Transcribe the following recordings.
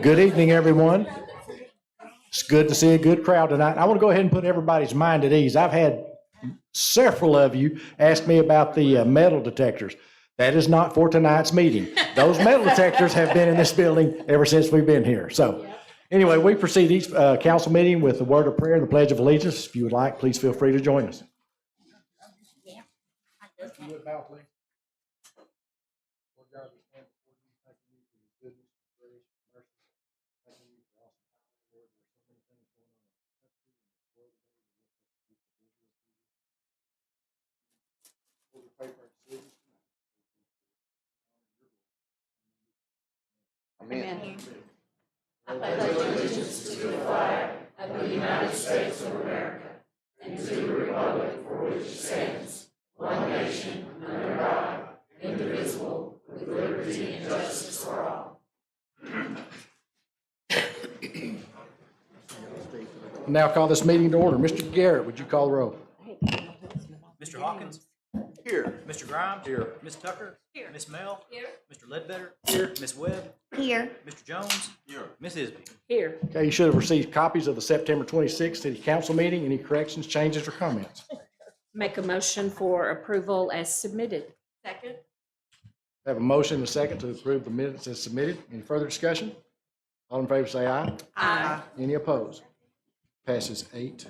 Good evening, everyone. It's good to see a good crowd tonight. I want to go ahead and put everybody's mind at ease. I've had several of you ask me about the metal detectors. That is not for tonight's meeting. Those metal detectors have been in this building ever since we've been here. So anyway, we proceed each council meeting with the word of prayer and the Pledge of Allegiance. If you would like, please feel free to join us. If you would bow, please. Lord God, we stand before you, thanking you for your goodness, grace, mercy. Thanking you for awesome power, Lord. There's so many things going on in our country and this world today that lift up the people of Israel to you. Lord, we pray for our decisions tonight. Amen. I pledge allegiance to the flag of the United States of America and to the republic for which it stands, one nation, under God, indivisible, with liberty and justice for all. Now call this meeting to order. Mr. Garrett, would you call the roll? Mr. Hawkins? Here. Mr. Grimes? Here. Ms. Tucker? Here. Ms. Mel? Here. Mr. Ledbetter? Here. Ms. Webb? Here. Mr. Jones? Here. Ms. Isby? Here. Okay, you should have received copies of the September 26th City Council meeting. Any corrections, changes, or comments? Make a motion for approval as submitted. Second. I have a motion and a second to approve the minutes as submitted. Any further discussion? All in favor say aye. Aye. Any opposed? Passes 8-0.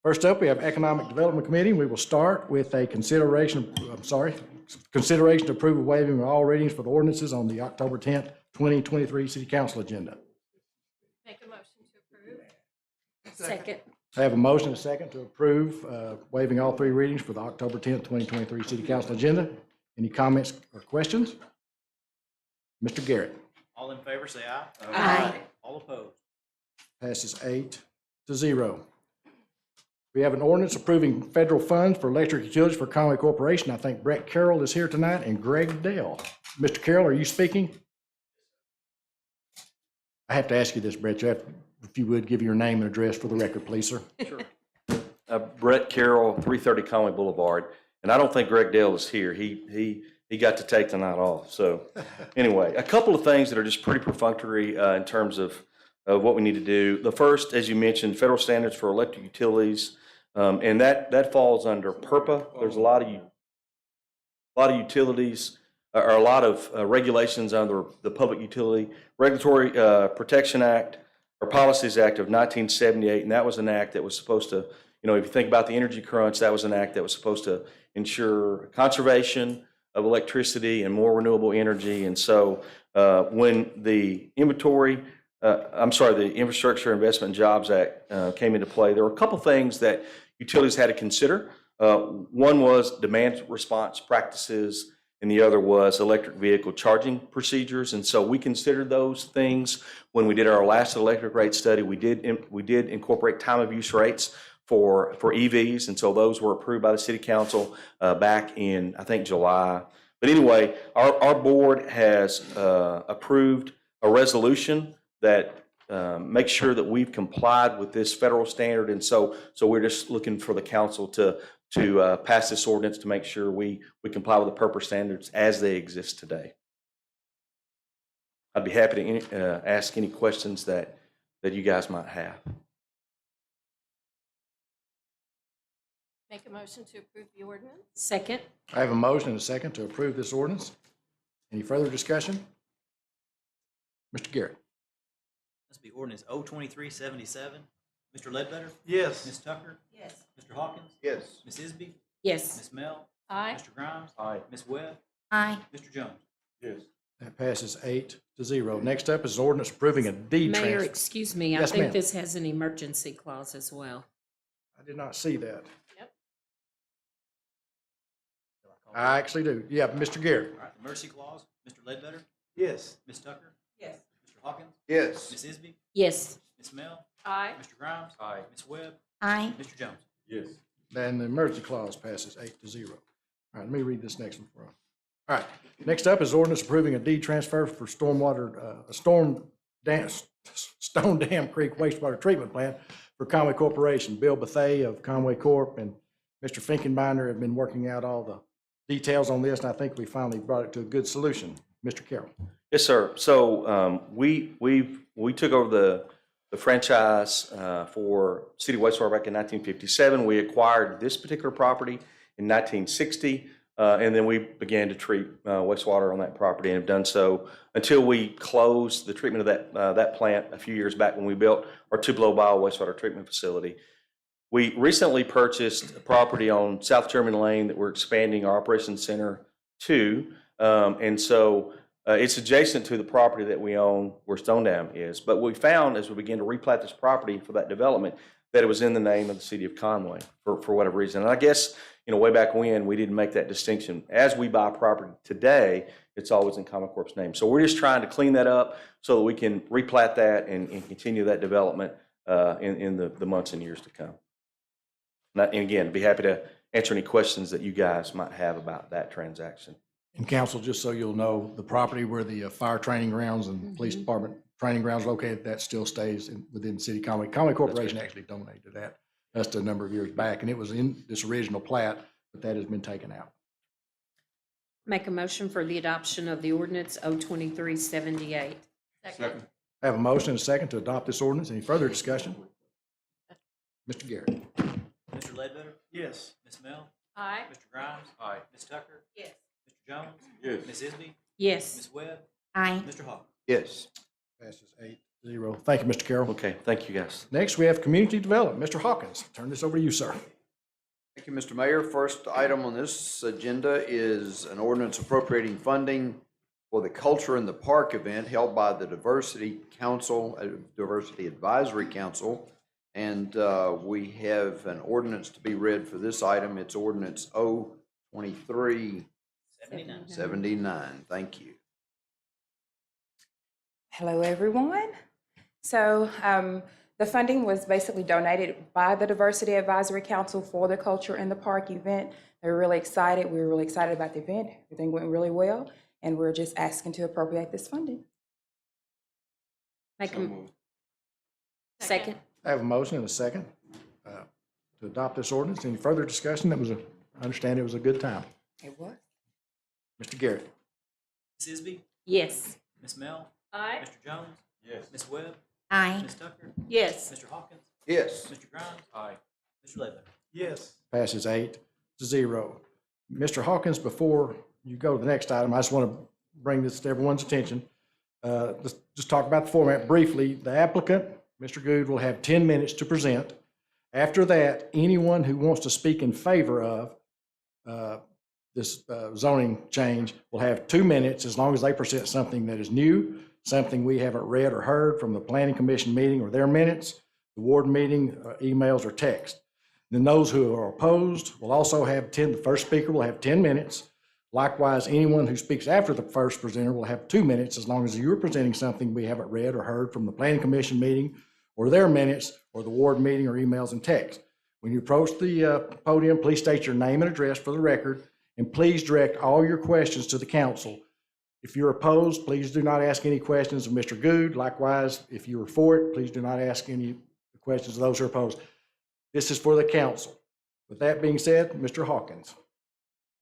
First up, we have Economic Development Committee. We will start with a consideration to approve a waiving of all readings for the ordinances on the October 10th, 2023 City Council agenda. Make a motion to approve. Second. I have a motion and a second to approve waiving all three readings for the October 10th, 2023 City Council agenda. Any comments or questions? Mr. Garrett. All in favor, say aye. Aye. All opposed? Passes 8-0. We have an ordinance approving federal funds for electric utilities for Conway Corporation. I think Brett Carroll is here tonight and Greg Dale. Mr. Carroll, are you speaking? I have to ask you this, Brett. You have, if you would give your name and address for the record, please, sir. Sure. Brett Carroll, 330 Conway Boulevard, and I don't think Greg Dale is here. He got to take the night off. So anyway, a couple of things that are just pretty perfunctory in terms of what we need to do. The first, as you mentioned, federal standards for electric utilities, and that falls under PURPA. There's a lot of utilities, or a lot of regulations under the Public Utility Regulatory Protection Act or Policies Act of 1978, and that was an act that was supposed to, if you think about the energy crunch, that was an act that was supposed to ensure conservation of electricity and more renewable energy. And so when the the Infrastructure Investment and Jobs Act came into play, there were a couple things that utilities had to consider. One was demand response practices, and the other was electric vehicle charging procedures. And so we considered those things when we did our last electric rate study. We did incorporate time of use rates for EVs, and so those were approved by the City Council back in, I think, July. But anyway, our board has approved a resolution that makes sure that we've complied with this federal standard, and so we're just looking for the council to pass this ordinance to make sure we comply with the PURPA standards as they exist today. I'd be happy to ask any questions that you guys might have. Make a motion to approve the ordinance. Second. I have a motion and a second to approve this ordinance. Any further discussion? Mr. Garrett. This will be ordinance 02377. Mr. Ledbetter? Yes. Ms. Tucker? Yes. Mr. Hawkins? Yes. Ms. Isby? Yes. Ms. Mel? Aye. Mr. Grimes? Aye. Ms. Webb? Aye. Mr. Jones? Yes. That passes 8-0. Next up is ordinance approving a deed Mayor, transfer. excuse me, I Yes, think ma'am. this has an emergency clause as well. I did not see that. Yep. I actually do. Yeah, Mr. Garrett. All right, emergency clause. Mr. Ledbetter? Yes. Ms. Tucker? Yes. Mr. Hawkins? Yes. Ms. Isby? Yes. Ms. Mel? Aye. Mr. Grimes? Aye. Ms. Webb? Aye. Mr. Jones? Yes. Then the emergency clause passes 8-0. All right, let me read this next one for you. All right, next up is ordinance approving a deed transfer for Stone Dam Creek wastewater treatment plant for Conway Corporation. Bill Bethay of Conway Corp. and Mr. Finkenbinder have been working out all the details on this, and I think we finally brought it to a good solution. Mr. Carroll. Yes, sir. So we took over the franchise for City Wastewater back in 1957. We acquired this particular property in 1960, and then we began to treat wastewater on that property and have done so until we closed the treatment of that plant a few years back when we built our tube-low bio wastewater treatment facility. We recently purchased a property on South German Lane that we're expanding our operations center to, and so it's adjacent to the property that we own where Stone Dam is. But we found as we began to replat this property for that development that it was in the name of the city of Conway for whatever reason. And I guess, way back when, we didn't make that distinction. As we buy property today, it's always in Common Corp's name. So we're just trying to clean that up so that we can replat that and continue that development in the months and years to come. And again, be happy to answer any questions that you guys might have about that transaction. And council, just so you'll know, the property where the fire training grounds and police department training grounds located, that still stays within City Conway. Conway Corporation actually donated that just a number of years back, and it was in this original plat, but that has been taken out. Make a motion for the adoption of the ordinance 02378. Second. I have a motion and a second to adopt this ordinance. Any further discussion? Mr. Garrett. Mr. Ledbetter? Yes. Ms. Mel? Aye. Mr. Grimes? Aye. Ms. Tucker? Yes. Mr. Jones? Yes. Ms. Isby? Yes. Ms. Webb? Aye. Mr. Hawkins? Yes. Passes 8-0. Thank you, Mr. Carroll. Okay, thank you, guys. Next, we have community development. Mr. Hawkins, turn this over to you, sir. Thank you, Mr. Mayor. First item on this agenda is an ordinance appropriating funding for the Culture in the Park event held by the Diversity Advisory Council. And we have an ordinance to be read for this item. It's ordinance 02379. Thank you. Hello, everyone. So the funding was basically donated by the Diversity Advisory Council for the Culture in the Park event. They're really excited. We were really excited about the event. Everything went really well, and we're just asking to appropriate this funding. Make a second. I have a motion and a second to adopt this ordinance. Any further discussion? I understand it was a good time. It was. Mr. Garrett. Ms. Isby? Yes. Ms. Mel? Aye. Mr. Jones? Yes. Ms. Webb? Aye. Ms. Tucker? Yes. Mr. Hawkins? Yes. Mr. Grimes? Aye. Mr. Ledbetter? Yes. Passes 8-0. Mr. Hawkins, before you go to the next item, I just want to bring this to everyone's attention. Let's just talk about the format briefly. The applicant, Mr. Good, will have 10 minutes to present. After that, anyone who wants to speak in favor of this zoning change will have 2 minutes as long as they present something that is new, something we haven't read or heard from the Planning Commission meeting or their minutes, the ward meeting, emails, or text. Then those who are opposed will also have the first speaker will have 10 minutes. Likewise, anyone who speaks after the first presenter will have 2 minutes as long as you're presenting something we haven't read or heard from the Planning Commission meeting or their minutes or the ward meeting or emails and text. When you approach the podium, please state your name and address for the record, and please direct all your questions to the council. If you're opposed, please do not ask any questions of Mr. Good. Likewise, if you are for it, please do not ask any questions of those who are opposed. This is for the council. With that being said, Mr. Hawkins.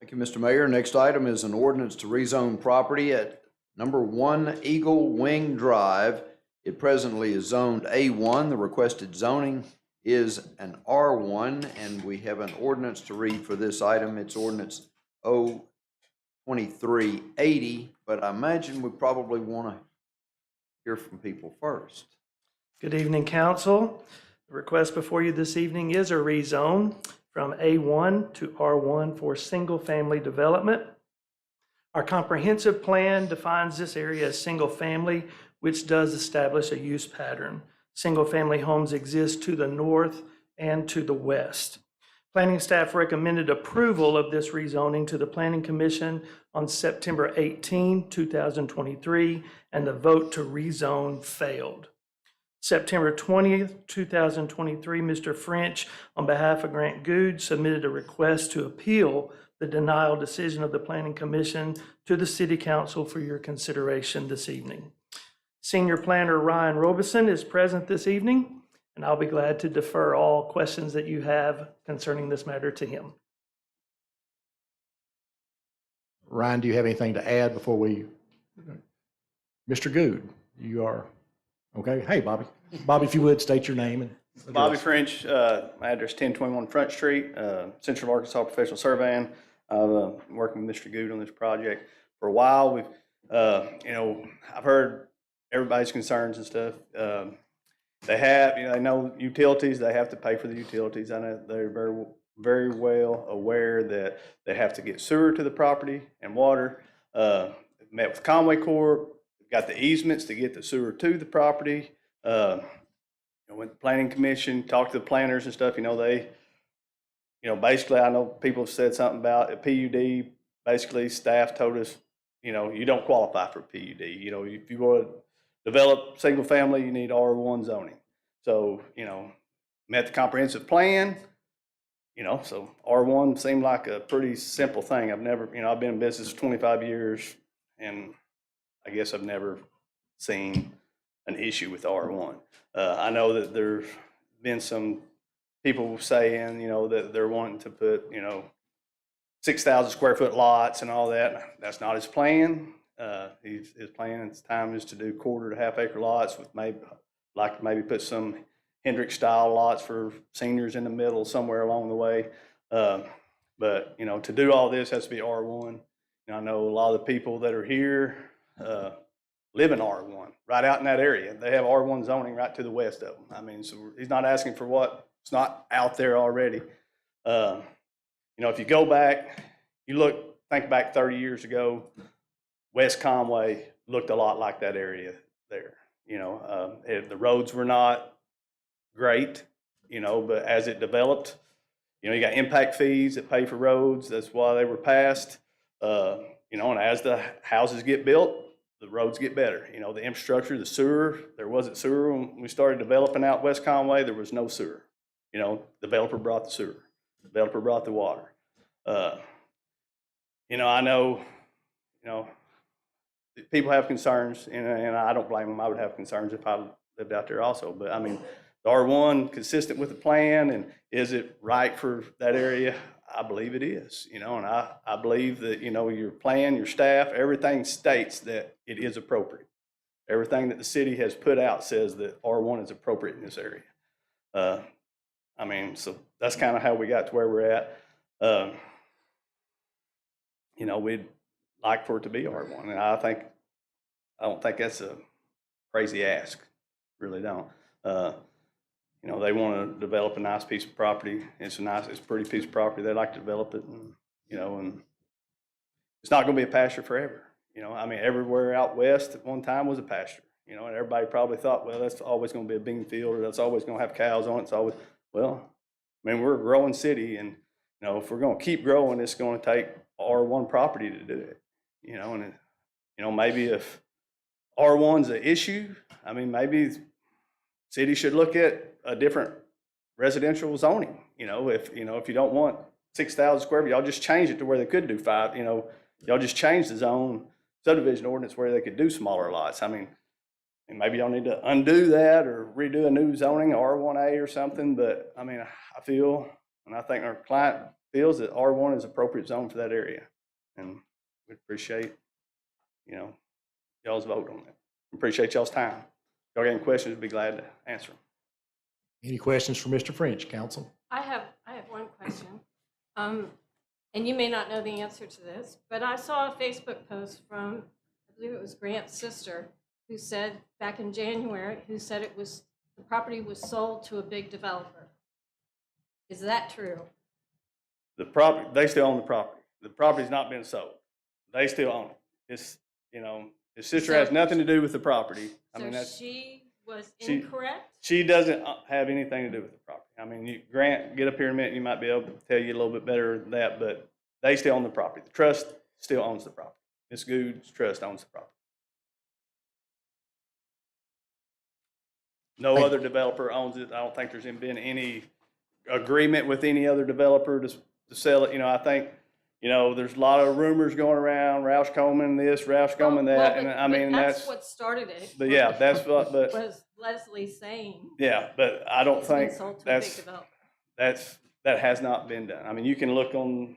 Thank you, Mr. Mayor. Next item is an ordinance to rezone property at number 1 Eagle Wing Drive. It presently is zoned A1. The requested zoning is an R1, and we have an ordinance to read for this item. It's ordinance 02380, but I imagine we probably want to hear from people first. Good evening, council. The request before you this evening is a rezone from A1 to R1 for single-family development. Our comprehensive plan defines this area as single-family, which does establish a use pattern. Single-family homes exist to the north and to the west. Planning staff recommended approval of this rezoning to the Planning Commission on September 18, 2023, and the vote to rezone failed. September 20th, 2023, Mr. French, on behalf of Grant Good, submitted a request to appeal the denial decision of the Planning Commission to the City Council for your consideration this evening. Senior Planner Ryan Robeson is present this evening, and I'll be glad to defer all questions that you have concerning this matter to him. Ryan, do you have anything to add before we? Mr. Good, you are, okay. Hey, Bobby. Bobby, if you would, state your name and. Bobby address. French, address 1021 Front Street, Central Arkansas Professional Surveying. I've working with Mr. Good on this project for a while. We've, I've heard everybody's concerns and stuff. They have, they know utilities, they have to pay for the utilities. I know they're very, very well aware that they have to get sewer to the property and water. Met with Conway Corp, got the easements to get the sewer to the property. Went to the planning commission, talked to the planners and stuff, basically I know people have said something about a PUD. Basically staff told us, you don't qualify for a PUD. If you want to develop single family, you need R1 zoning. So, met the comprehensive plan, so R1 seemed like a pretty simple thing. I've been in business for 25 years and I guess I've never seen an issue with R1. I know that there's been some people saying, that they're wanting to put, 6,000 square foot lots and all that. That's not his plan. His plan at the time is to do quarter to half acre lots with maybe put some Hendrick style lots for seniors in the middle somewhere along the way. But to do all this has to be R1. I know a lot of the people that are here live in R1, right out in that area. They have R1 zoning right to the west of them. So he's not asking for what's not out there already. If you go back, think back 30 years ago, West Conway looked a lot like that area there. The roads were not great, but as it developed, you got impact fees that pay for roads. That's why they were passed. And as the houses get built, the roads get better. The infrastructure, the sewer, there wasn't sewer when we started developing out West Conway. There was no sewer. Developer brought the sewer. Developer brought the water. I know, people have concerns, and I don't blame them. I would have concerns if I lived out there also. But the R1 consistent with the plan, and is it right for that area? I believe it is, and I believe that, your plan, your staff, everything states that it is appropriate. Everything that the city has put out says that R1 is appropriate in this area. So that's kind of how we got to where we're at. We'd like for it to be R1, and I don't think that's a crazy ask. Really don't. They want to develop a nice piece of property. It's a pretty piece of property. They like to develop it, and and it's not going to be a pasture forever. Everywhere out west at one time was a pasture. And everybody probably thought, well, that's always going to be a bean field, or that's always going to have cows on it. It's always, we're a growing city, and if we're going to keep growing, it's going to take R1 property to do it. Maybe if R1's an issue, maybe city should look at a different residential zoning. If you don't want 6,000 square feet, y'all just change it to where they could do 5. Y'all just change the zone subdivision ordinance where they could do smaller lots. And maybe y'all need to undo that or redo a new zoning, R1A or something. But I feel, and I think our client feels, that R1 is appropriate zone for that area, and we appreciate, y'all's vote on that. Appreciate y'all's time. If y'all got any questions, I'd be glad to answer them. Any questions for Mr. French, council? I have one question. And you may not know the answer to this, but I saw a Facebook post from, I believe it was Grant's sister, who said back in January, the property was sold to a big developer. Is that true? The property, they still own the property. The property's not been sold. They still own it. It's, his sister has nothing to do with the property. She was incorrect? She doesn't have anything to do with the property. Grant, get up here in a minute, you might be able to tell you a little bit better than that, but they still own the property. The trust still owns the property. Ms. Good's trust owns the property. No other developer owns it. I don't think there's been any agreement with any other developer to sell it. I think, there's a lot of rumors going around, Roush Coleman this, Roush Coleman that, and that's what started it. But yeah, that's what, but was Leslie saying. Yeah, but I don't It's been think sold to a big developer. that has not been done. You can look on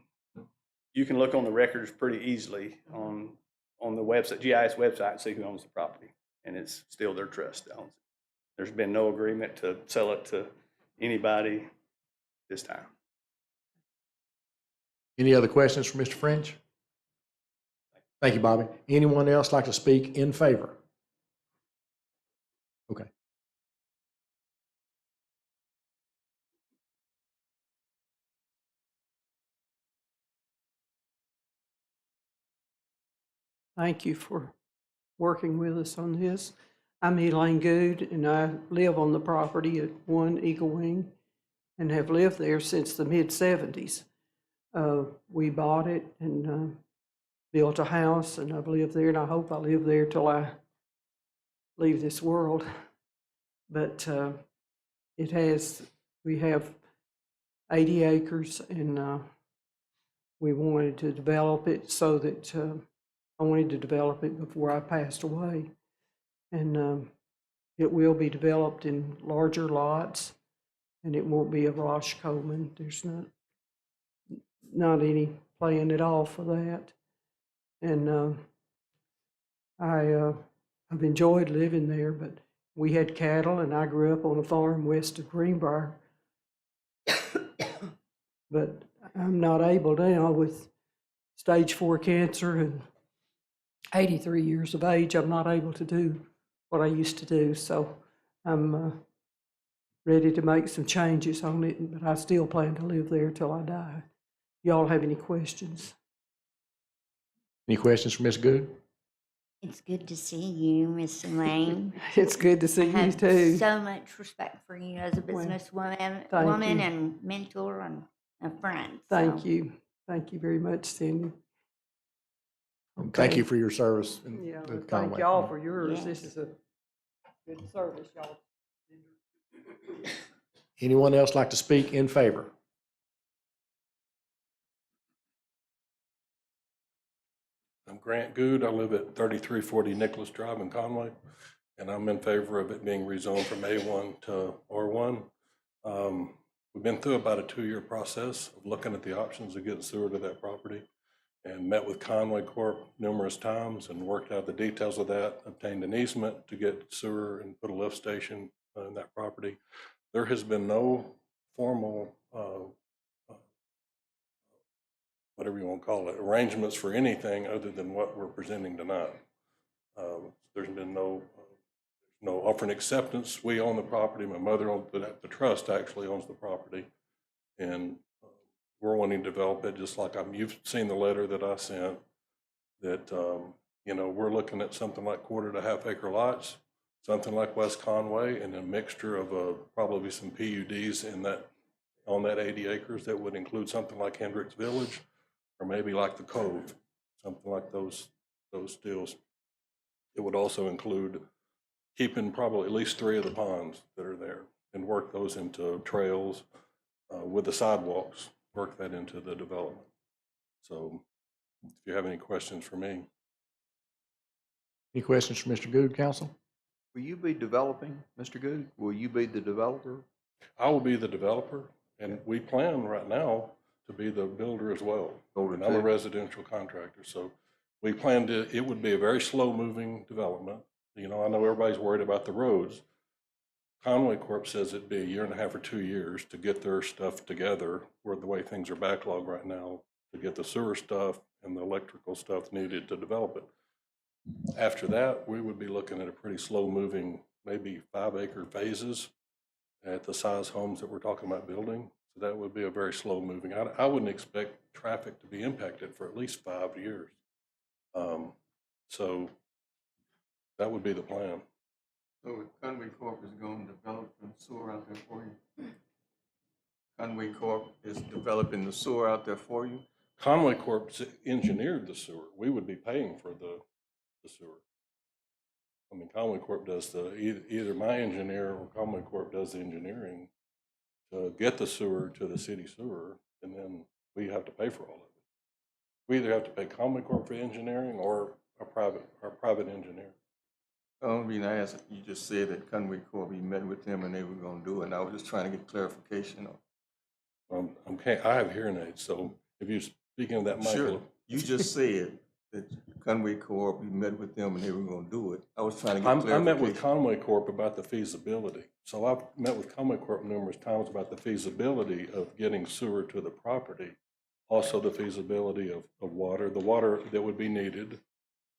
you can look on the records pretty easily on the website, GIS website, and see who owns the property. And it's still their trust that owns it. There's been no agreement to sell it to anybody this time. Any other questions for Mr. French? Thank you, Bobby. Anyone else like to speak in favor? Okay. Thank you for working with us on this. I'm Elaine Good, and I live on the property at 1 Eagle Wing and have lived there since the mid-'70s. We bought it and built a house, and I've lived there, and I hope I live there till I leave this world. But we have 80 acres, and we wanted to develop it so that I wanted to develop it before I passed away. And it will be developed in larger lots, and it won't be a Rosh Coleman. There's not any plan at all for that. And I've enjoyed living there, but we had cattle, and I grew up on a farm west of Greenbrier. But I'm not able now with stage 4 cancer and 83 years of age. I'm not able to do what I used to do, so I'm ready to make some changes on it, but I still plan to live there till I die. Y'all have any questions? Any questions for Ms. Good? It's good to see you, Miss Elaine. It's good to see I you have too. so much respect for you as a Well, businesswoman, thank woman, you. and mentor and a friend. Thank so. you. Thank you very much, Cindy. Thank you for your service. in Yeah, the thank Conway. y'all for yours. Yes. This is a good service, y'all. Anyone else like to speak in favor? I'm Grant Good. I live at 3340 Nicholas Drive in Conway, and I'm in favor of it being rezoned from A1 to R1. We've been through about a 2-year process of looking at the options of getting sewer to that property, and met with Conway Corp numerous times and worked out the details of that, obtained an easement to get sewer and put a lift station in that property. There has been no formal whatever you want to call it, arrangements for anything other than what we're presenting tonight. There's been no offer and acceptance. We own the property. My mother owns the trust actually owns the property, and we're wanting to develop it just like you've seen the letter that I sent. That we're looking at something like 1/4 to 1/2 acre lots, something like West Conway, and a mixture of probably some PUDs on that 80 acres that would include something like Hendricks Village. Or maybe like the Cove, something like those deals. It would also include keeping probably at least 3 of the ponds that are there and work those into trails with the sidewalks, work that into the development. So if you have any questions for me. Any questions for Mr. Good, council? Will you be developing, Mr. Good? Will you be the developer? I will be the developer, and we plan right now to be the builder as well. Builder And I'm a too. residential contractor, so we plan it would be a very slow-moving development. I know everybody's worried about the roads. Conway Corp says it'd be 1.5 years or 2 years to get their stuff together, where the way things are backlogged right now, to get the sewer stuff and the electrical stuff needed to develop it. After that, we would be looking at a pretty slow-moving, maybe 5-acre phases at the size homes that we're talking about building. So that would be a very slow moving. I wouldn't expect traffic to be impacted for at least 5 years. So that would be the plan. So if Conway Corp is going to develop the sewer out there for you? Conway Corp is developing the sewer out there for you? Conway Corp engineered the sewer. We would be paying for the sewer. I mean, Conway Corp does either my engineer or Conway Corp does the engineering to get the sewer to the city sewer, and then we have to pay for all of it. We either have to pay Conway Corp for engineering or a private engineer. The only reason I asked, you just said that Conway Corp, you met with them and they were going to do it, and I was just trying to get clarification on. I have hearing aids, so if you speaking of that, Michael. Sure, you just said that Conway Corp, you met with them and they were gonna do it. I was trying to get I clarification. met with Conway Corp about the feasibility. So I've met with Conway Corp numerous times about the feasibility of getting sewer to the property. Also the feasibility of water, the water that would be needed,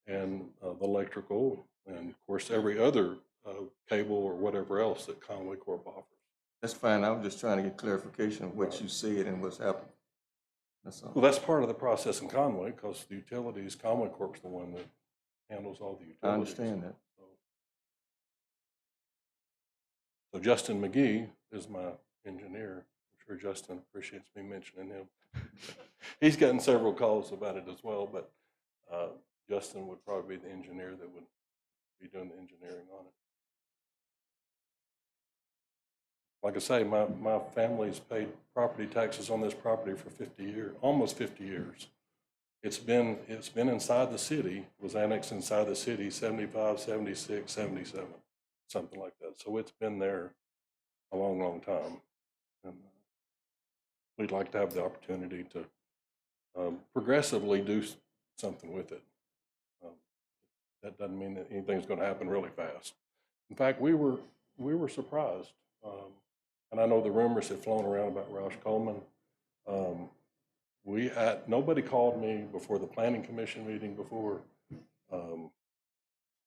and the electrical, and of course, every other cable or whatever else that Conway Corp offers. That's fine, I was just trying to get clarification of what you said and what's happening. That's all. Well, that's part of the process in Conway, because the utilities, Conway Corp's the one that handles all the utilities. I understand that. So Justin McGee is my engineer. I'm sure Justin appreciates me mentioning him. He's gotten several calls about it as well, but Justin would probably be the engineer that would be doing the engineering on it. Like I say, my family's paid property taxes on this property for 50 years, almost 50 years. It's been inside the city, was annexed inside the city, 75, 76, 77, something like that. So it's been there a long, long time. And we'd like to have the opportunity to progressively do something with it. That doesn't mean that anything's going to happen really fast. In fact, we were surprised. And I know the rumors have flown around about Roush Coleman. Nobody called me before the planning commission meeting before.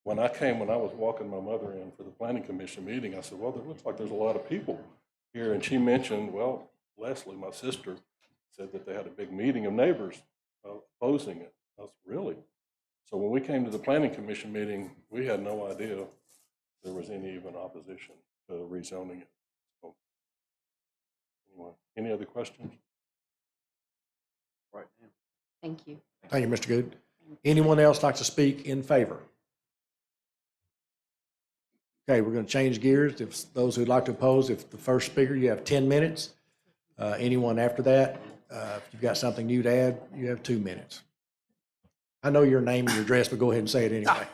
When I was walking my mother in for the planning commission meeting, I said, well, it looks like there's a lot of people here. And she mentioned, well, Leslie, my sister, said that they had a big meeting of neighbors opposing it. I was really? So when we came to the planning commission meeting, we had no idea there was any even opposition to rezoning it. So, anyway, any other questions? Right now. Thank you. Thank you, Mr. Good. Anyone else like to speak in favor? Okay, we're going to change gears. If those who'd like to oppose, if the first speaker, you have 10 minutes. Anyone after that, if you've got something new to add, you have 2 minutes. I know your name and your address, but go ahead and say it anyway.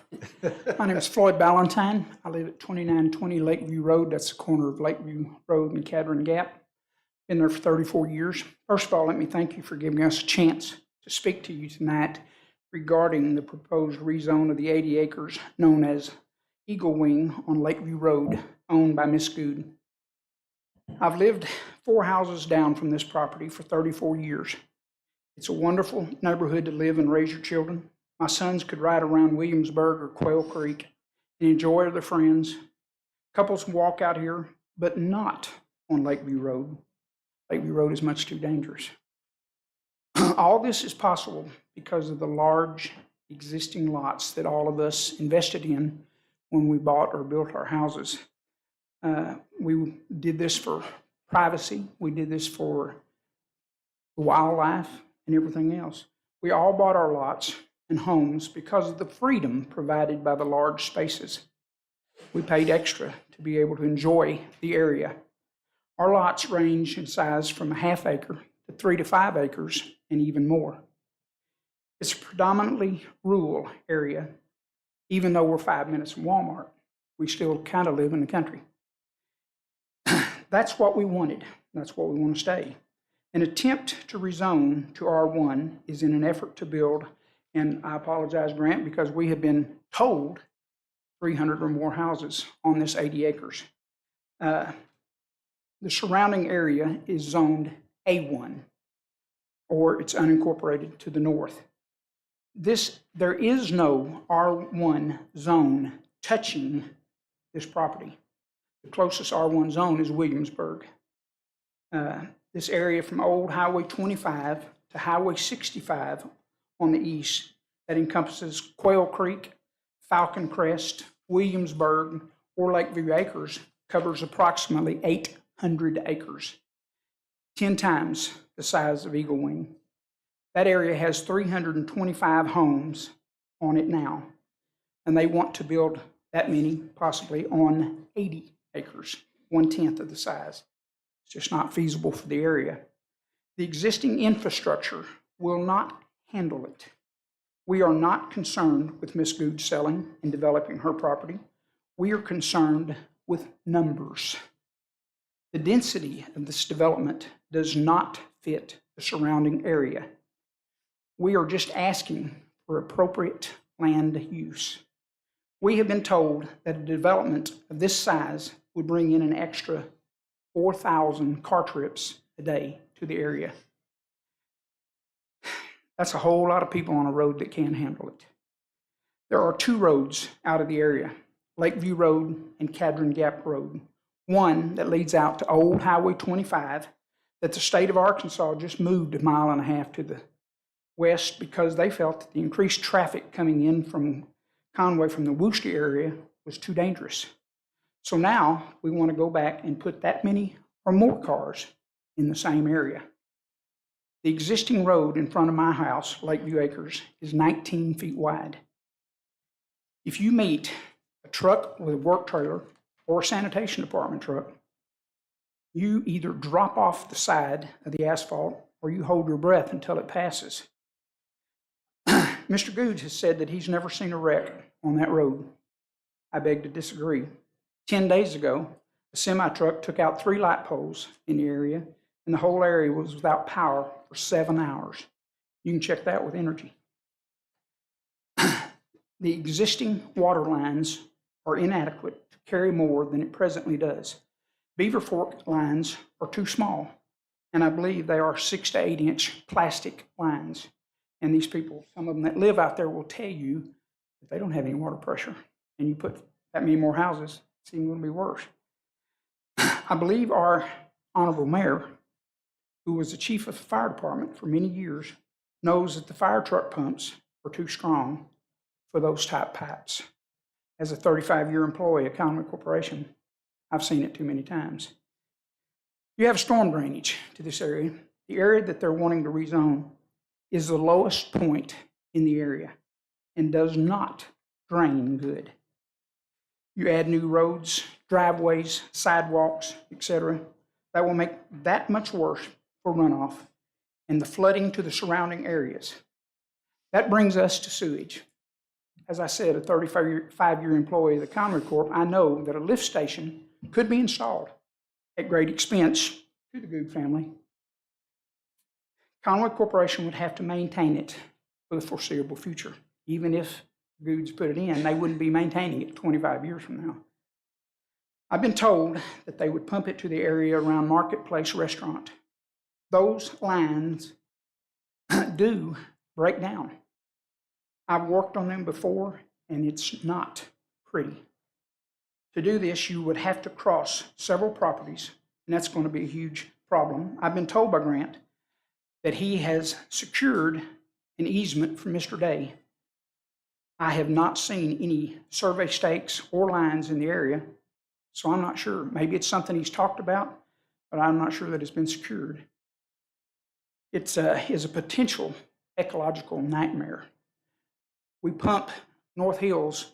My name is Floyd Ballantyne. I live at 2920 Lakeview Road. That's the corner of Lakeview Road and Cadron Gap. Been there for 34 years. First of all, let me thank you for giving us a chance to speak to you tonight regarding the proposed rezone of the 80 acres known as Eagle Wing on Lakeview Road, owned by Miss Good. I've lived 4 houses down from this property for 34 years. It's a wonderful neighborhood to live and raise your children. My sons could ride around Williamsburg or Quail Creek and enjoy their friends. Couples can walk out here, but not on Lakeview Road. Lakeview Road is much too dangerous. All this is possible because of the large existing lots that all of us invested in when we bought or built our houses. We did this for privacy. We did this for wildlife and everything else. We all bought our lots and homes because of the freedom provided by the large spaces. We paid extra to be able to enjoy the area. Our lots range in size from a ½ acre to 3 to 5 acres and even more. It's a predominantly rural area. Even though we're 5 minutes from Walmart, we still kind of live in the country. That's what we wanted. That's what we want to stay. An attempt to rezone to R1 is in an effort to build, and I apologize, Grant, because we have been told 300 or more houses on this 80 acres. The surrounding area is zoned A1, or it's unincorporated to the north. There is no R1 zone touching this property. The closest R1 zone is Williamsburg. This area from Old Highway 25 to Highway 65 on the east, that encompasses Quail Creek, Falcon Crest, Williamsburg, or Lakeview Acres, covers approximately 800 acres, 10 times the size of Eagle Wing. That area has 325 homes on it now, and they want to build that many, possibly on 80 acres, 1/10 of the size. It's just not feasible for the area. The existing infrastructure will not handle it. We are not concerned with Ms. Good selling and developing her property. We are concerned with numbers. The density of this development does not fit the surrounding area. We are just asking for appropriate land use. We have been told that a development of this size would bring in an extra 4,000 car trips a day to the area. That's a whole lot of people on a road that can't handle it. There are 2 roads out of the area, Lakeview Road and Cadron Gap Road. One that leads out to Old Highway 25 that the state of Arkansas just moved 1.5 miles to the west because they felt that the increased traffic coming in from Conway from the Worcester area was too dangerous. So now we want to go back and put that many or more cars in the same area. The existing road in front of my house, Lakeview Acres, is 19 feet wide. If you meet a truck with a work trailer or a sanitation department truck, you either drop off the side of the asphalt or you hold your breath until it passes. Mr. Goods has said that he's never seen a wreck on that road. I beg to disagree. 10 days ago, a semi-truck took out 3 light poles in the area, and the whole area was without power for 7 hours. You can check that with energy. The existing water lines are inadequate to carry more than it presently does. Beaver Fork lines are too small, and I believe they are 6 to 8 inch plastic lines. And these people, some of them that live out there, will tell you that they don't have any water pressure. And you put that many more houses, it's even going to be worse. I believe our honorable mayor, who was the chief of the fire department for many years, knows that the fire truck pumps are too strong for those type pipes. As a 35-year employee of Conway Corporation, I've seen it too many times. You have storm drainage to this area. The area that they're wanting to rezone is the lowest point in the area and does not drain good. You add new roads, driveways, sidewalks, etc. That will make that much worse for runoff and the flooding to the surrounding areas. That brings us to sewage. As I said, a 35-year employee of the Conway Corp, I know that a lift station could be installed at great expense to the Good family. Conway Corporation would have to maintain it for the foreseeable future. Even if Goods put it in, they wouldn't be maintaining it 25 years from now. I've been told that they would pump it to the area around Marketplace Restaurant. Those lines do break down. I've worked on them before, and it's not pretty. To do this, you would have to cross several properties, and that's going to be a huge problem. I've been told by Grant that he has secured an easement from Mr. Day. I have not seen any survey stakes or lines in the area, so I'm not sure. Maybe it's something he's talked about, but I'm not sure that it's been secured. It is a potential ecological nightmare. We pump North Hills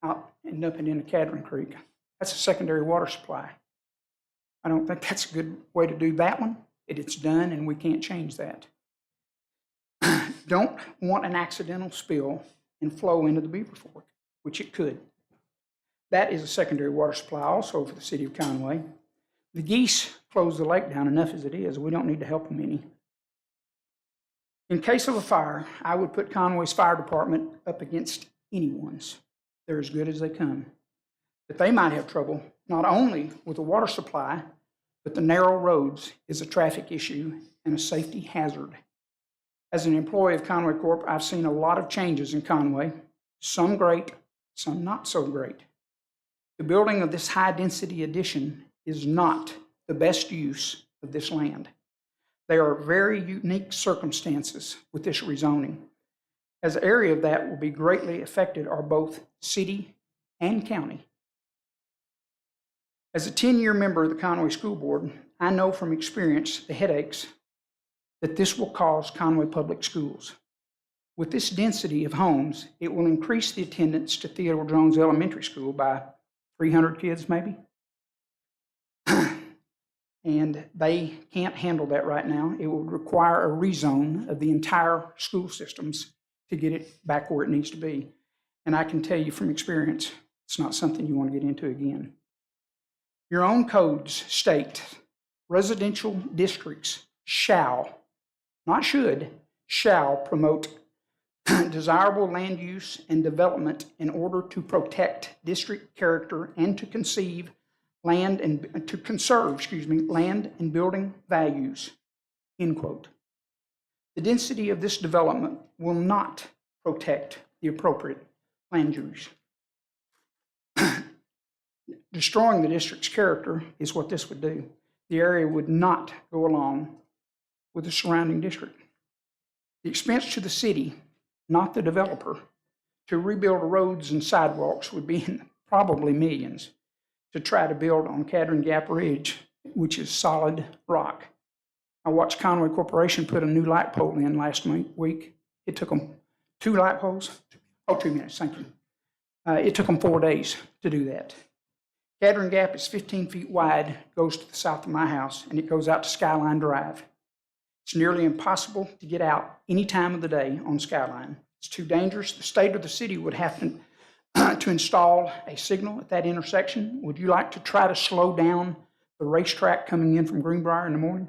out and dump it into Cadron Creek. That's a secondary water supply. I don't think that's a good way to do that one. It's done, and we can't change that. Don't want an accidental spill and flow into the Beaver Fork, which it could. That is a secondary water supply also for the city of Conway. The geese close the lake down enough as it is. We don't need to help them any. In case of a fire, I would put Conway's fire department up against anyone's. They're as good as they come. But they might have trouble not only with the water supply, but the narrow roads is a traffic issue and a safety hazard. As an employee of Conway Corp, I've seen a lot of changes in Conway, some great, some not so great. The building of this high-density addition is not the best use of this land. There are very unique circumstances with this rezoning, as the area of that will be greatly affected are both city and county. As a 10-year member of the Conway School Board, I know from experience the headaches that this will cause Conway Public Schools. With this density of homes, it will increase the attendance to Theodore Jones Elementary School by 300 kids maybe. And they can't handle that right now. It will require a rezone of the entire school systems to get it back where it needs to be. And I can tell you from experience, it's not something you want to get into again. Your own codes state residential districts shall, not should, shall promote desirable land use and development in order to protect district character and to conserve land and building values, end quote. The density of this development will not protect the appropriate land use. Destroying the district's character is what this would do. The area would not go along with the surrounding district. The expense to the city, not the developer, to rebuild roads and sidewalks would be probably millions to try to build on Cadron Gap Ridge, which is solid rock. I watched Conway Corporation put a new light pole in last week. It took them 2 light poles. Oh, 2 minutes, thank you. It took them 4 days to do that. Cadron Gap is 15 feet wide, goes to the south of my house, and it goes out to Skyline Drive. It's nearly impossible to get out any time of the day on Skyline. It's too dangerous. The state or the city would have to install a signal at that intersection. Would you like to try to slow down the racetrack coming in from Greenbrier in the morning?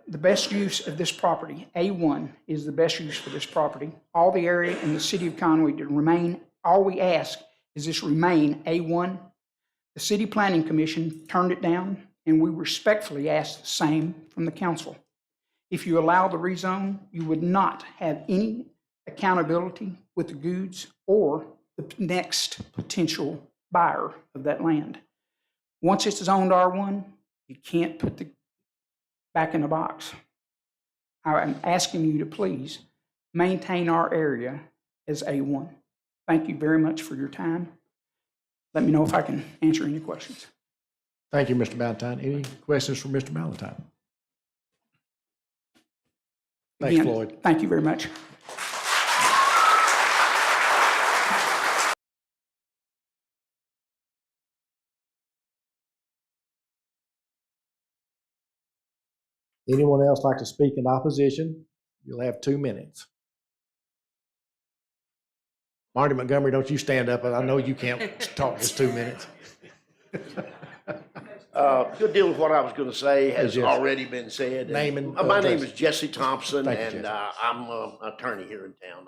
The best use of this property, A1, is the best use for this property. All the area in the city of Conway to remain, all we ask is this remain A1. The City Planning Commission turned it down, and we respectfully ask the same from the council. If you allow the rezone, you would not have any accountability with the goods or the next potential buyer of that land. Once it's zoned R1, you can't put the back in the box. I'm asking you to please maintain our area as A1. Thank you very much for your time. Let me know if I can answer any questions. Thank you, Mr. Ballantyne. Any questions for Mr. Ballantyne? Thanks, Again, Floyd. Thank you very much. Anyone else like to speak in opposition? You'll have 2 minutes. Marty Montgomery, don't you stand up. I know you can't talk just 2 minutes. Good deal of what I was going to say has Yes. already been said. Name and My name address. is Jesse Thompson, Thank you, and Jesse. I'm an attorney here in town.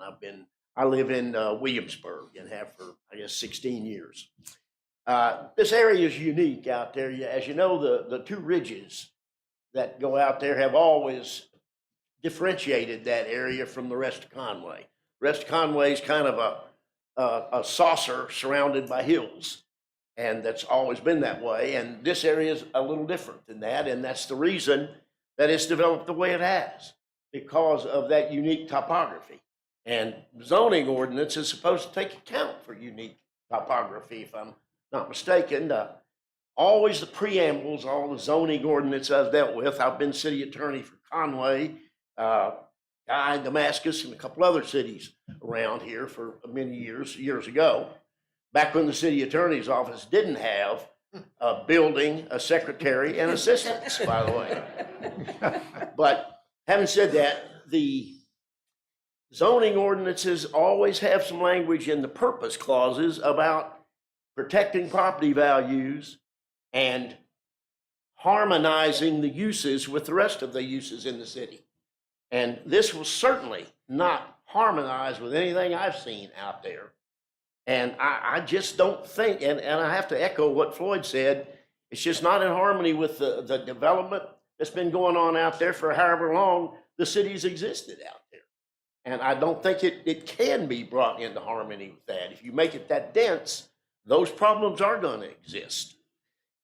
I live in Williamsburg and have for, I guess, 16 years. This area is unique out there. As you know, the 2 ridges that go out there have always differentiated that area from the rest of Conway. The rest of Conway is kind of a saucer surrounded by hills. And that's always been that way. And this area is a little different than that. And that's the reason that it's developed the way it has, because of that unique topography. And zoning ordinance is supposed to take account for unique topography, if I'm not mistaken. Always the preambles, all the zoning ordinance I've dealt with. I've been city attorney for Conway, Guy, Damascus, and a couple other cities around here for many years ago. Back when the city attorney's office didn't have a building, a secretary, and assistants, by the way. But having said that, the zoning ordinances always have some language in the purpose clauses about protecting property values and harmonizing the uses with the rest of the uses in the city. And this was certainly not harmonized with anything I've seen out there. And I just don't think, and I have to echo what Floyd said, it's just not in harmony with the development that's been going on out there for however long the city's existed out there. And I don't think it can be brought into harmony with that. If you make it that dense, those problems are going to exist.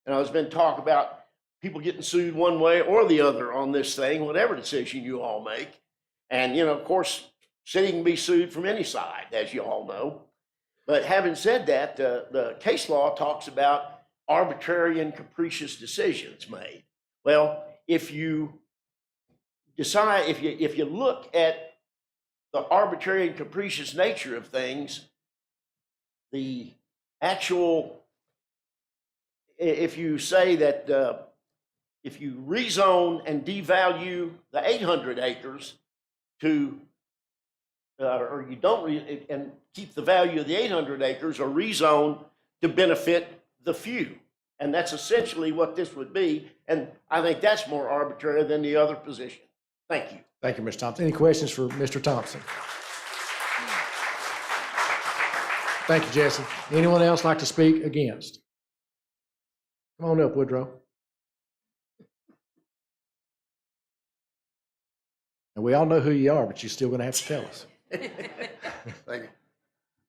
And there's been talk about people getting sued one way or the other on this thing, whatever decision you all make. And, of course, city can be sued from any side, as you all know. But having said that, the case law talks about arbitrary and capricious decisions made. Well, if you decide, if you look at the arbitrary and capricious nature of things, the actual, if you say that if you rezone and devalue the 800 acres to or you don't and keep the value of the 800 acres or rezone to benefit the few. And that's essentially what this would be. And I think that's more arbitrary than the other position. Thank you. Thank you, Mr. Thompson. Any questions for Mr. Thompson? Thank you, Jesse. Anyone else like to speak against? Come on up, Woodrow. And we all know who you are, but you're still going to have to tell us. Thank you.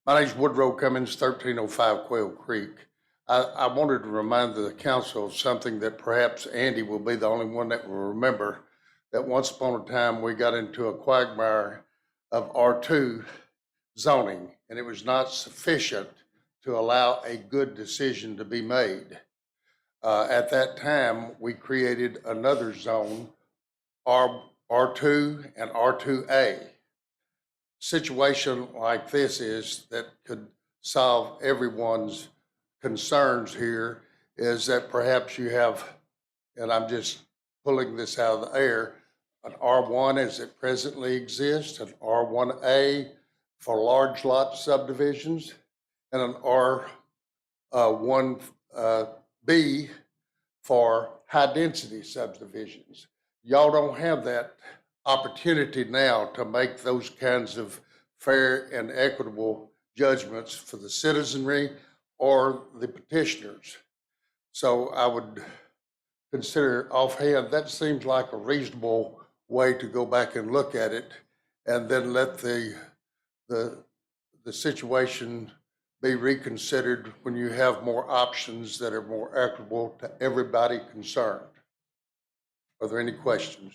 My name's Woodrow Cummins, 1305 Quail Creek. I wanted to remind the council of something that perhaps Andy will be the only one that will remember, that once upon a time we got into a quagmire of R2 zoning, and it was not sufficient to allow a good decision to be made. At that time, we created another zone, R2 and R2A. Situation like this is that could solve everyone's concerns here, is that perhaps you have, and I'm just pulling this out of the air, an R1 as it presently exists, an R1A for large lot subdivisions, and an R1B for high density subdivisions. Y'all don't have that opportunity now to make those kinds of fair and equitable judgments for the citizenry or the petitioners. So I would consider offhand, that seems like a reasonable way to go back and look at it, and then let the situation be reconsidered when you have more options that are more equitable to everybody concerned. Are there any questions?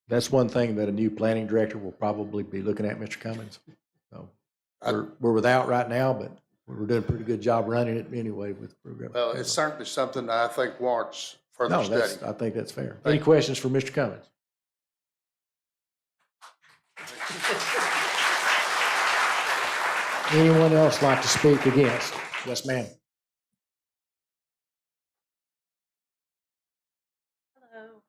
That's one thing that a new planning director will probably be looking at, Mr. Cummins. So we're without right now, but we're doing a pretty good job running it anyway with the program. Well, it's certainly something that I think warrants further No, study. I think that's fair. Any questions for Mr. Cummins? Anyone else like to speak against? Yes, ma'am. Hello.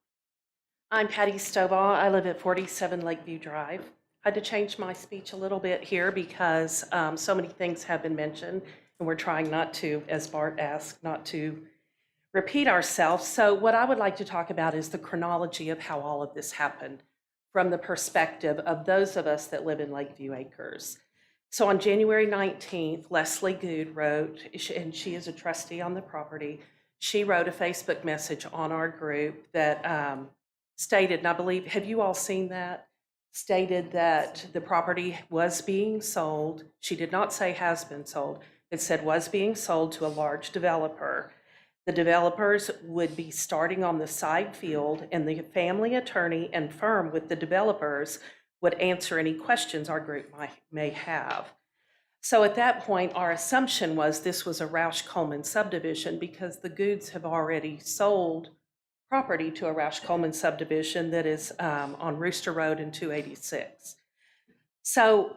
I'm Patty Stovall. I live at 47 Lakeview Drive. I had to change my speech a little bit here because so many things have been mentioned, and we're trying not to, as Bart asked, not to repeat ourselves. So what I would like to talk about is the chronology of how all of this happened from the perspective of those of us that live in Lakeview Acres. So on January 19th, Leslie Good wrote, and she is a trustee on the property, she wrote a Facebook message on our group that stated, and I believe, have you all seen that? Stated that the property was being sold. She did not say has been sold. It said was being sold to a large developer. The developers would be starting on the side field, and the family attorney and firm with the developers would answer any questions our group may have. So at that point, our assumption was this was a Roush-Coleman subdivision because the Goods have already sold property to a Roush-Coleman subdivision that is on Rooster Road and 286. So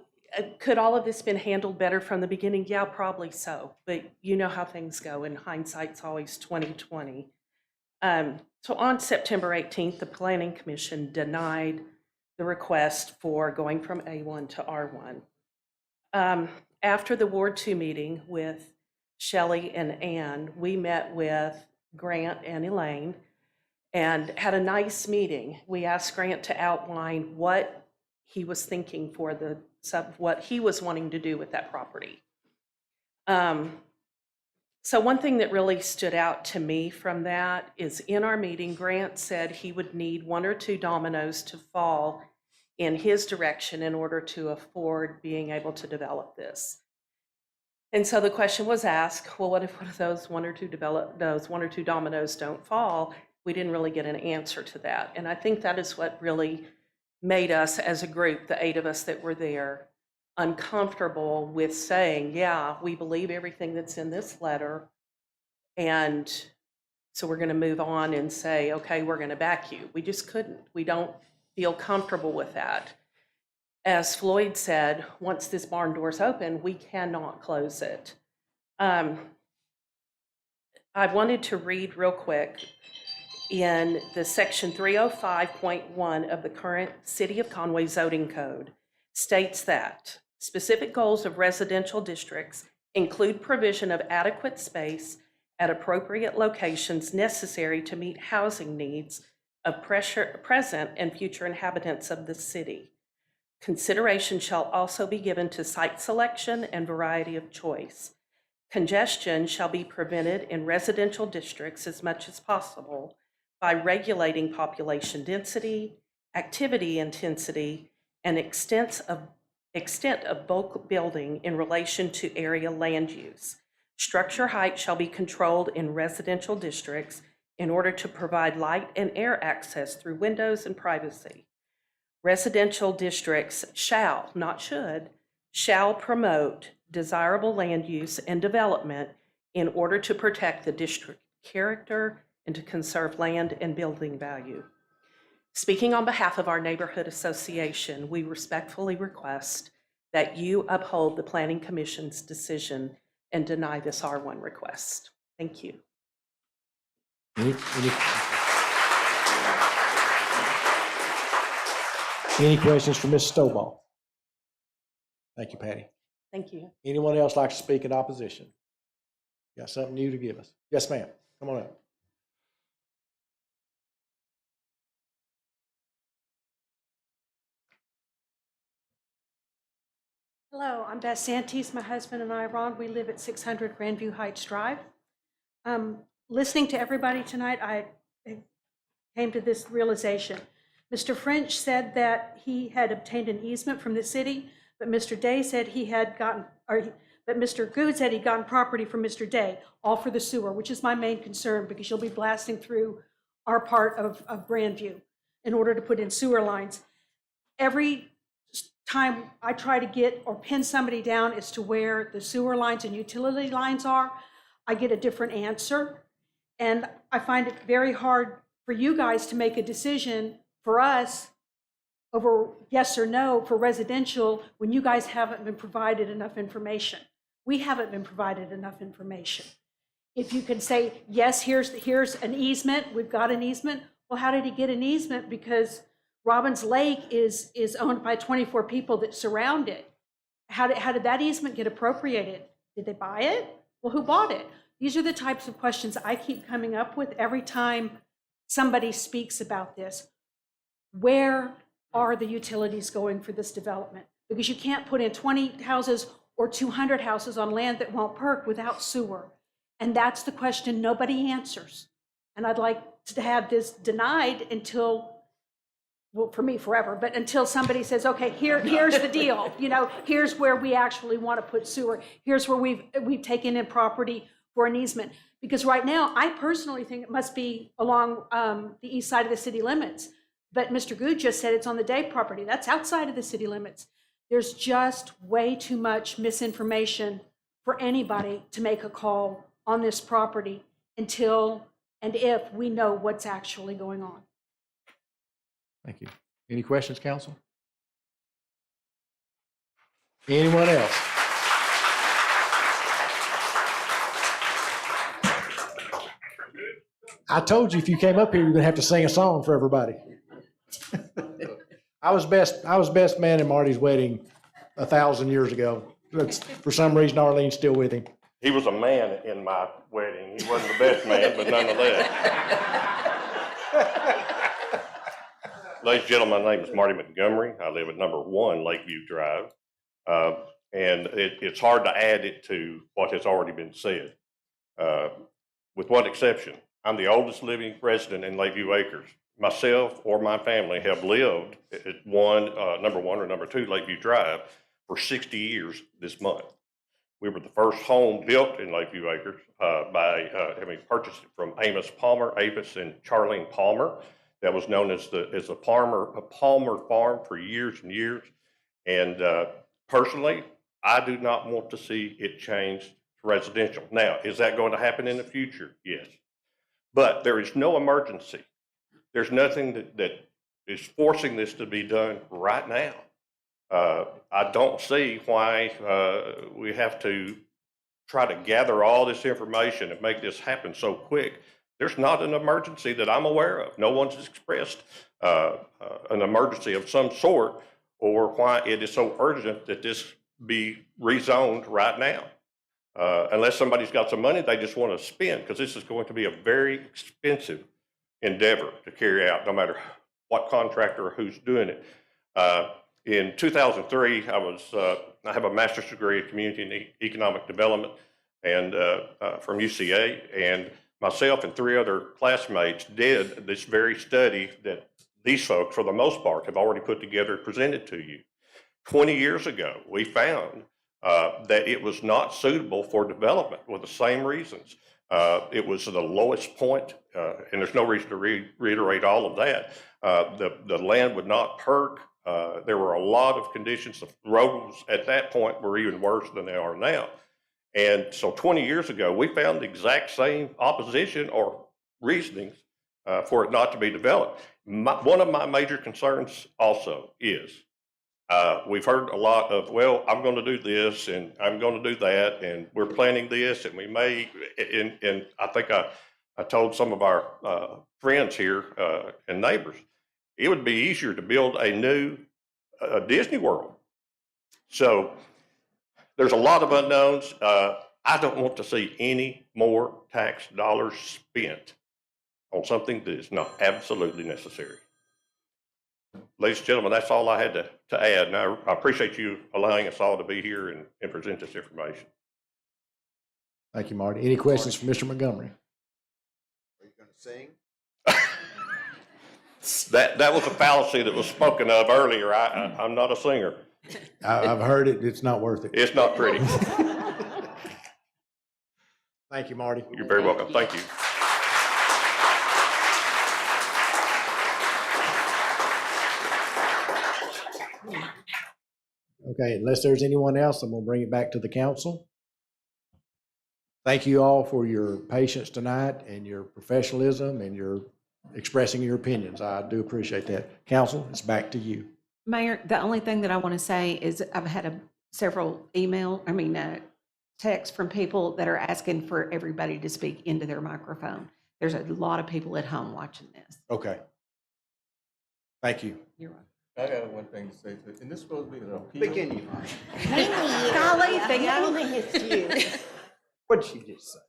could all of this been handled better from the beginning? Yeah, probably so. But you know how things go, and hindsight's always 20/20. So on September 18th, the Planning Commission denied the request for going from A1 to R1. After the Ward 2 meeting with Shelley and Ann, we met with Grant and Elaine and had a nice meeting. We asked Grant to outline what he was thinking for what he was wanting to do with that property. So one thing that really stood out to me from that is in our meeting, Grant said he would need 1 or 2 dominoes to fall in his direction in order to afford being able to develop this. And so the question was asked, well, what if those one or two dominoes don't fall? We didn't really get an answer to that. And I think that is what really made us as a group, the 8 of us that were there, uncomfortable with saying, yeah, we believe everything that's in this letter. And so we're going to move on and say, okay, we're going to back you. We just couldn't. We don't feel comfortable with that. As Floyd said, once this barn door's open, we cannot close it. I wanted to read real quick in the section 305.1 of the current City of Conway zoning code states that specific goals of residential districts include provision of adequate space at appropriate locations necessary to meet housing needs of present and future inhabitants of the city. Consideration shall also be given to site selection and variety of choice. Congestion shall be prevented in residential districts as much as possible by regulating population density, activity intensity, and extent of bulk building in relation to area land use. Structure height shall be controlled in residential districts in order to provide light and air access through windows and privacy. Residential districts shall, not should, shall promote desirable land use and development in order to protect the district character and to conserve land and building value. Speaking on behalf of our neighborhood association, we respectfully request that you uphold the Planning Commission's decision and deny this R1 request. Thank you. Any questions for Ms. Stovall? Thank you, Patty. Thank you. Anyone else like to speak in opposition? Got something new to give us? Yes, ma'am. Come on up. Hello, I'm Beth Santis. My husband and I, Ron, we live at 600 Grandview Heights Drive. Listening to everybody tonight, I came to this realization. Mr. French said that he had obtained an easement from the city, but Mr. Day said he had gotten, but Mr. Good said he'd gotten property from Mr. Day, all for the sewer, which is my main concern because you'll be blasting through our part of Grandview in order to put in sewer lines. Every time I try to get or pin somebody down as to where the sewer lines and utility lines are, I get a different answer. And I find it very hard for you guys to make a decision for us over yes or no for residential when you guys haven't been provided enough information. We haven't been provided enough information. If you can say, yes, here's an easement, we've got an easement. Well, how did he get an easement? Because Robbins Lake is owned by 24 people that surround it. How did that easement get appropriated? Did they buy it? Well, who bought it? These are the types of questions I keep coming up with every time somebody speaks about this. Where are the utilities going for this development? Because you can't put in 20 houses or 200 houses on land that won't perk without sewer. And that's the question nobody answers. And I'd like to have this denied until, well, for me forever, but until somebody says, okay, here's the deal. You know, here's where we actually want to put sewer. Here's where we've taken in property for an easement. Because right now, I personally think it must be along the east side of the city limits. But Mr. Good just said it's on the Day property. That's outside of the city limits. There's just way too much misinformation for anybody to make a call on this property until and if we know what's actually going on. Thank you. Any questions, council? Anyone else? I told you if you came up here, you're gonna have to sing a song for everybody. I was best man in Marty's wedding 1,000 years ago. For some reason, Arlene's still with him. He was a man in my wedding. He wasn't the best man, but nonetheless. Ladies and gentlemen, my name is Marty Montgomery. I live at number 1 Lakeview Drive. And it's hard to add it to what has already been said. With one exception, I'm the oldest living resident in Lakeview Acres. Myself or my family have lived at number 1 or number 2 Lakeview Drive for 60 years this month. We were the first home built in Lakeview Acres by having purchased it from Amos and Charlene Palmer. That was known as a Palmer farm for years and years. And personally, I do not want to see it changed to residential. Now, is that going to happen in the future? Yes. But there is no emergency. There's nothing that is forcing this to be done right now. I don't see why we have to try to gather all this information and make this happen so quick. There's not an emergency that I'm aware of. No one's expressed an emergency of some sort or why it is so urgent that this be rezoned right now. Unless somebody's got some money they just want to spend, because this is going to be a very expensive endeavor to carry out, no matter what contractor or who's doing it. In 2003, I have a master's degree in community and economic development and from UCA, and myself and 3 other classmates did this very study that these folks, for the most part, have already put together and presented to you. 20 years ago, we found that it was not suitable for development with the same reasons. It was the lowest point, and there's no reason to reiterate all of that. The land would not perk. There were a lot of conditions. The roads at that point were even worse than they are now. And so 20 years ago, we found the exact same opposition or reasonings for it not to be developed. One of my major concerns also is we've heard a lot of, well, I'm going to do this and I'm going to do that, and we're planning this, and we may, and I think I told some of our friends here and neighbors, it would be easier to build a new Disney World. So there's a lot of unknowns. I don't want to see any more tax dollars spent on something that is not absolutely necessary. Ladies and gentlemen, that's all I had to add. And I appreciate you allowing us all to be here and present this information. Thank you, Marty. Any questions for Mr. Montgomery? Are you going to sing? That was a fallacy that was spoken of earlier. I'm not a singer. I've heard it. It's not worth it. It's not pretty. Thank you, Marty. You're very welcome. Thank you. Okay, unless there's anyone else, I'm going to bring it back to the council. Thank you all for your patience tonight and your professionalism and your expressing your opinions. I do appreciate that. Council, it's back to you. Mayor, the only thing that I want to say is I've had several texts from people that are asking for everybody to speak into their microphone. There's a lot of people at home watching this. Okay. Thank you. You're welcome. I got one thing to say. Isn't this supposed to be an appeal? Begin you. Golly, I don't think it's you. What did she just say?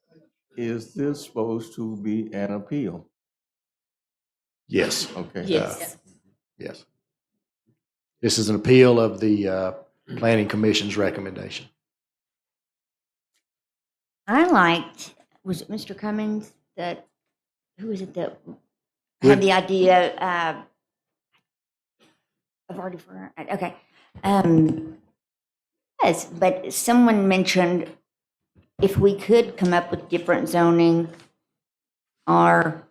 Is this supposed to be an appeal? Yes. Okay. Yes. Yes. This is an appeal of the Planning Commission's recommendation. I liked, was it Mr. Cummings who was it that had the idea, I've already forgotten, okay. Yes, but someone mentioned if we could come up with different zoning, R1A,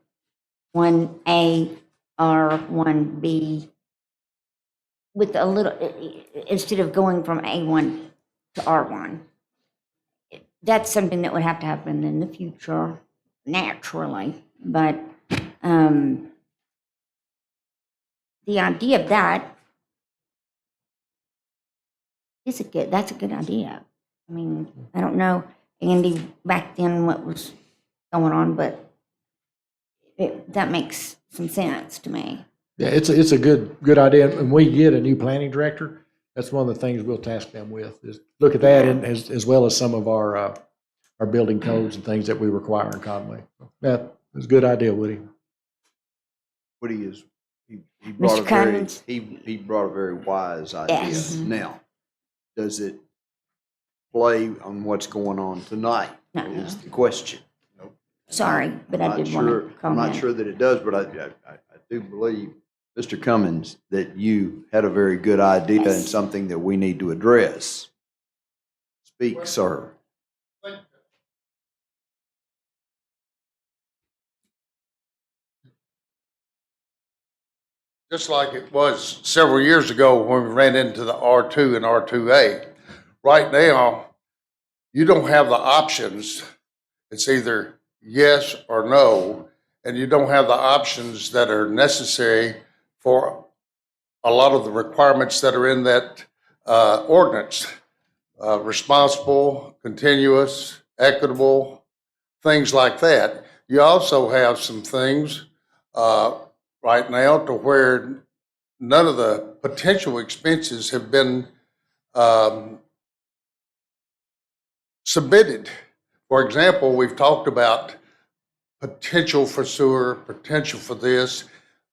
R1B, with a little, instead of going from A1 to R1. That's something that would have to happen in the future, naturally, but the idea of that is that's a good idea. I mean, I don't know, Andy, back then what was going on, but that makes some sense to me. Yeah, it's a good idea. And we get a new planning director. That's one of the things we'll task them with, is look at that, and as well as some of our building codes and things that we require in Conway. That is a good idea, Woody. Woody is, he brought Mr. Cummings? he brought a very wise idea. Yes. Now, does it play on what's going on tonight? No. Is the question. Sorry, but I did want to I'm comment. not sure that it does, but I do believe, Mr. Cummings, that you had a very good idea and something that we need to address. Speak, sir. Just like it was several years ago when we ran into the R2 and R2A. Right now, you don't have the options. It's either yes or no, and you don't have the options that are necessary for a lot of the requirements that are in that ordinance. Responsible, continuous, equitable, things like that. You also have some things right now to where none of the potential expenses have been submitted. For example, we've talked about potential for sewer, potential for this.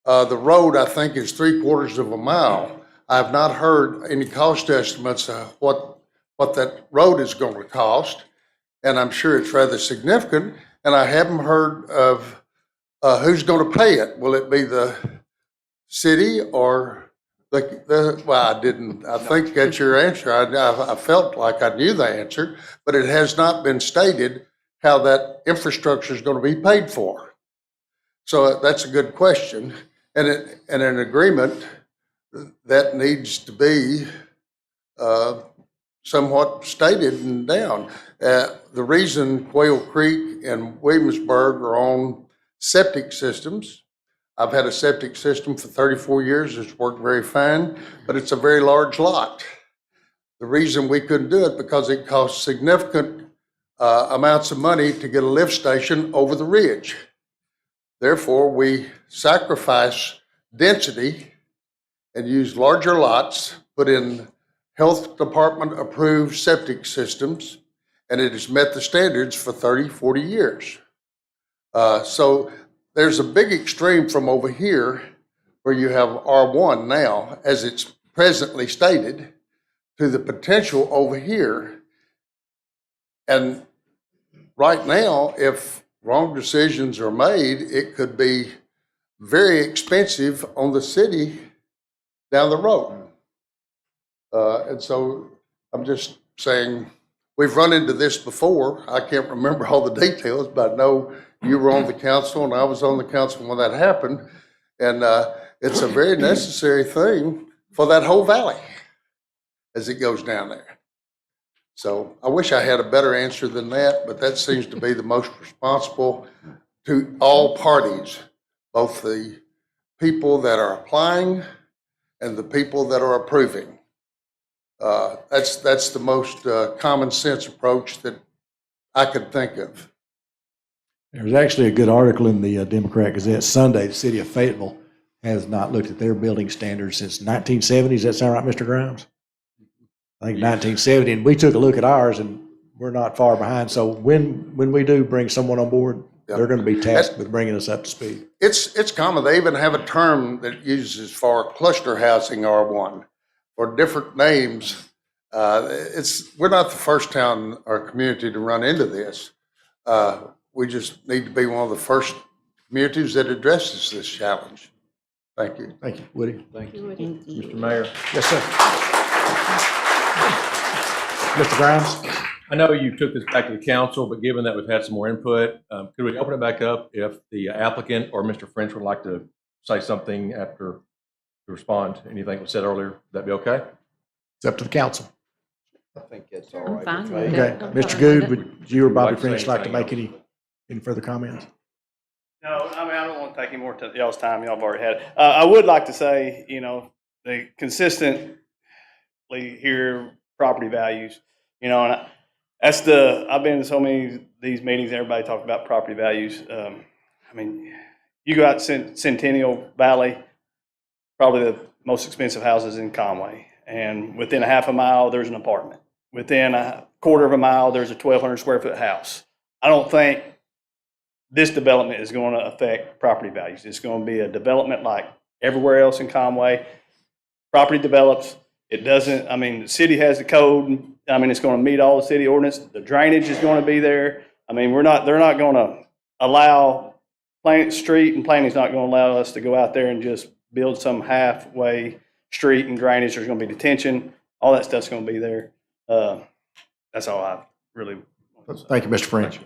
The road, I think, is 3/4 of a mile. I've not heard any cost estimates of what that road is going to cost, and I'm sure it's rather significant. And I haven't heard of who's going to pay it. Will it be the city or well, I think that's your answer. I felt like I knew the answer, but it has not been stated how that infrastructure is going to be paid for. So that's a good question. And an agreement that needs to be somewhat stated and down. The reason Quail Creek and Williamsburg are on septic systems, I've had a septic system for 34 years. It's worked very fine, but it's a very large lot. The reason we couldn't do it because it costs significant amounts of money to get a lift station over the ridge. Therefore, we sacrifice density and use larger lots, put in health department approved septic systems, and it has met the standards for 30, 40 years. So there's a big extreme from over here where you have R1 now, as it's presently stated, to the potential over here. And right now, if wrong decisions are made, it could be very expensive on the city down the road. And so I'm just saying, we've run into this before. I can't remember all the details, but I know you were on the council and I was on the council when that happened. And it's a very necessary thing for that whole valley as it goes down there. So I wish I had a better answer than that, but that seems to be the most responsible to all parties, both the people that are applying and the people that are approving. That's the most common sense approach that I could think of. There was actually a good article in the Democrat Gazette Sunday. The city of Fayetteville has not looked at their building standards since 1970. Does that sound right, Mr. Grimes? I think 1970, and we took a look at ours, and we're not far behind. So when we do bring someone on board, they're going to be tasked with bringing us up to speed. It's common. They even have a term that uses for cluster housing R1 or different names. We're not the first town or community to run into this. We just need to be one of the first communities that addresses this challenge. Thank you. Thank you, Woody. Thank you, Woody. Mr. Mayor. Yes, sir. Mr. Grimes? I know you took this back to the council, but given that we've had some more input, could we open it back up if the applicant or Mr. French would like to say something after to respond to anything that was said earlier? Would that be okay? It's up to the council. I think that's all I'm right. fine with with me. Okay, I'm Mr. fine Good, with would you or Bobby Like to say French like to anything make any further comments? No, I mean, I don't want to take any more of y'all's time. Y'all have already had it. I would like to say, they consistently hear property values, and I've been to so many of these meetings, everybody talks about property values. I mean, you go out to Centennial Valley, probably the most expensive houses in Conway, and within a half a mile, there's an apartment. Within a quarter of a mile, there's a 1,200 square foot house. I don't think this development is going to affect property values. It's going to be a development like everywhere else in Conway. Property develops. It doesn't, the city has the code. It's going to meet all the city ordinance. The drainage is going to be there. They're not going to allow street, and planning's not going to allow us to go out there and just build some halfway street and drainage. There's going to be detention. All that stuff's going to be there. That's all I really want to say. Thank you, Mr. French.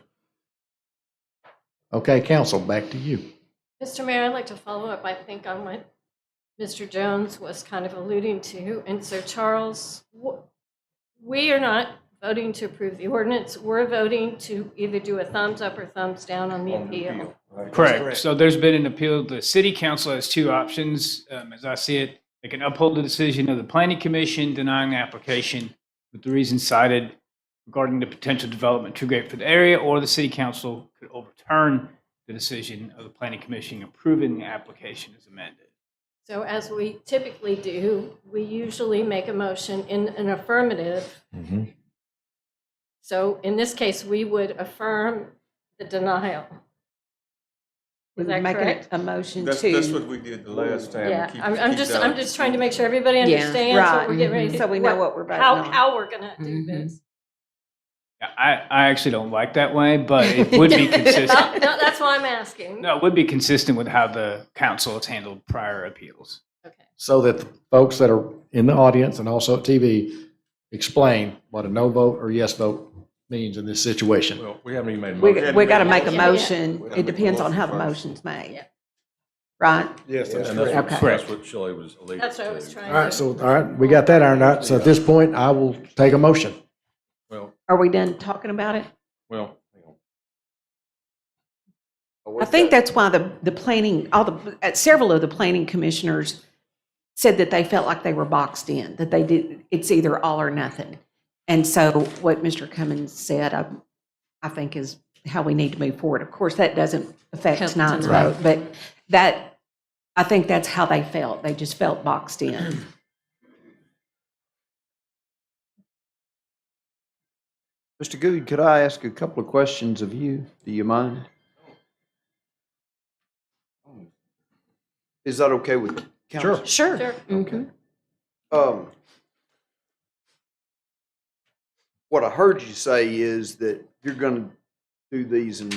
Okay, council, back to you. Mr. Mayor, I'd like to follow up, I think, on what Mr. Jones was kind of alluding to. And so, Charles, we are not voting to approve the ordinance. We're voting to either do a thumbs up or thumbs down on the appeal. Correct. So there's been an appeal. The city council has two options. As I see it, they can uphold the decision of the planning commission denying the application with the reasons cited regarding the potential development too great for the area, or the city council could overturn the decision of the planning commission approving the application as amended. So as we typically do, we usually make a motion in an affirmative. So in this case, we would affirm the denial. Is that Making correct? a motion That's to, what we did the last time. Yeah, Keep- I'm keep just, that. I'm just trying to make sure everybody Yeah, understands what we're getting ready right. to. So we know what we're voting how- on. How we're gonna do this. I actually don't like that way, but it would be consistent. No, that's why I'm asking. No, it would be consistent with how the council has handled prior appeals. So that the folks that are in the audience and also at TV explain what a no vote or yes vote means in this situation. Well, we haven't even made a we, motion. we got to make a Yeah. motion. It depends on how the motion's made. Right? Yes, that's And that's correct. what, that's what Shelley was alluding to. That's what I was trying All right, to. so, all right, we got that ironed out. So at this point, I will take a motion. Well, Are we done talking about it? well, hang on. I think that's why the planning, several of the planning commissioners said that they felt like they were boxed in, that they did, it's either all or nothing. And so what Mr. Cummins said, I think is how we need to move forward. Of course, that doesn't affect Help tonight's tonight. vote, but I think that's how they felt. They just felt boxed in. Mr. Good, could I ask a couple of questions of you? Do you mind? Is that okay with council? Sure. Sure. What I heard you say is that you're gonna do these in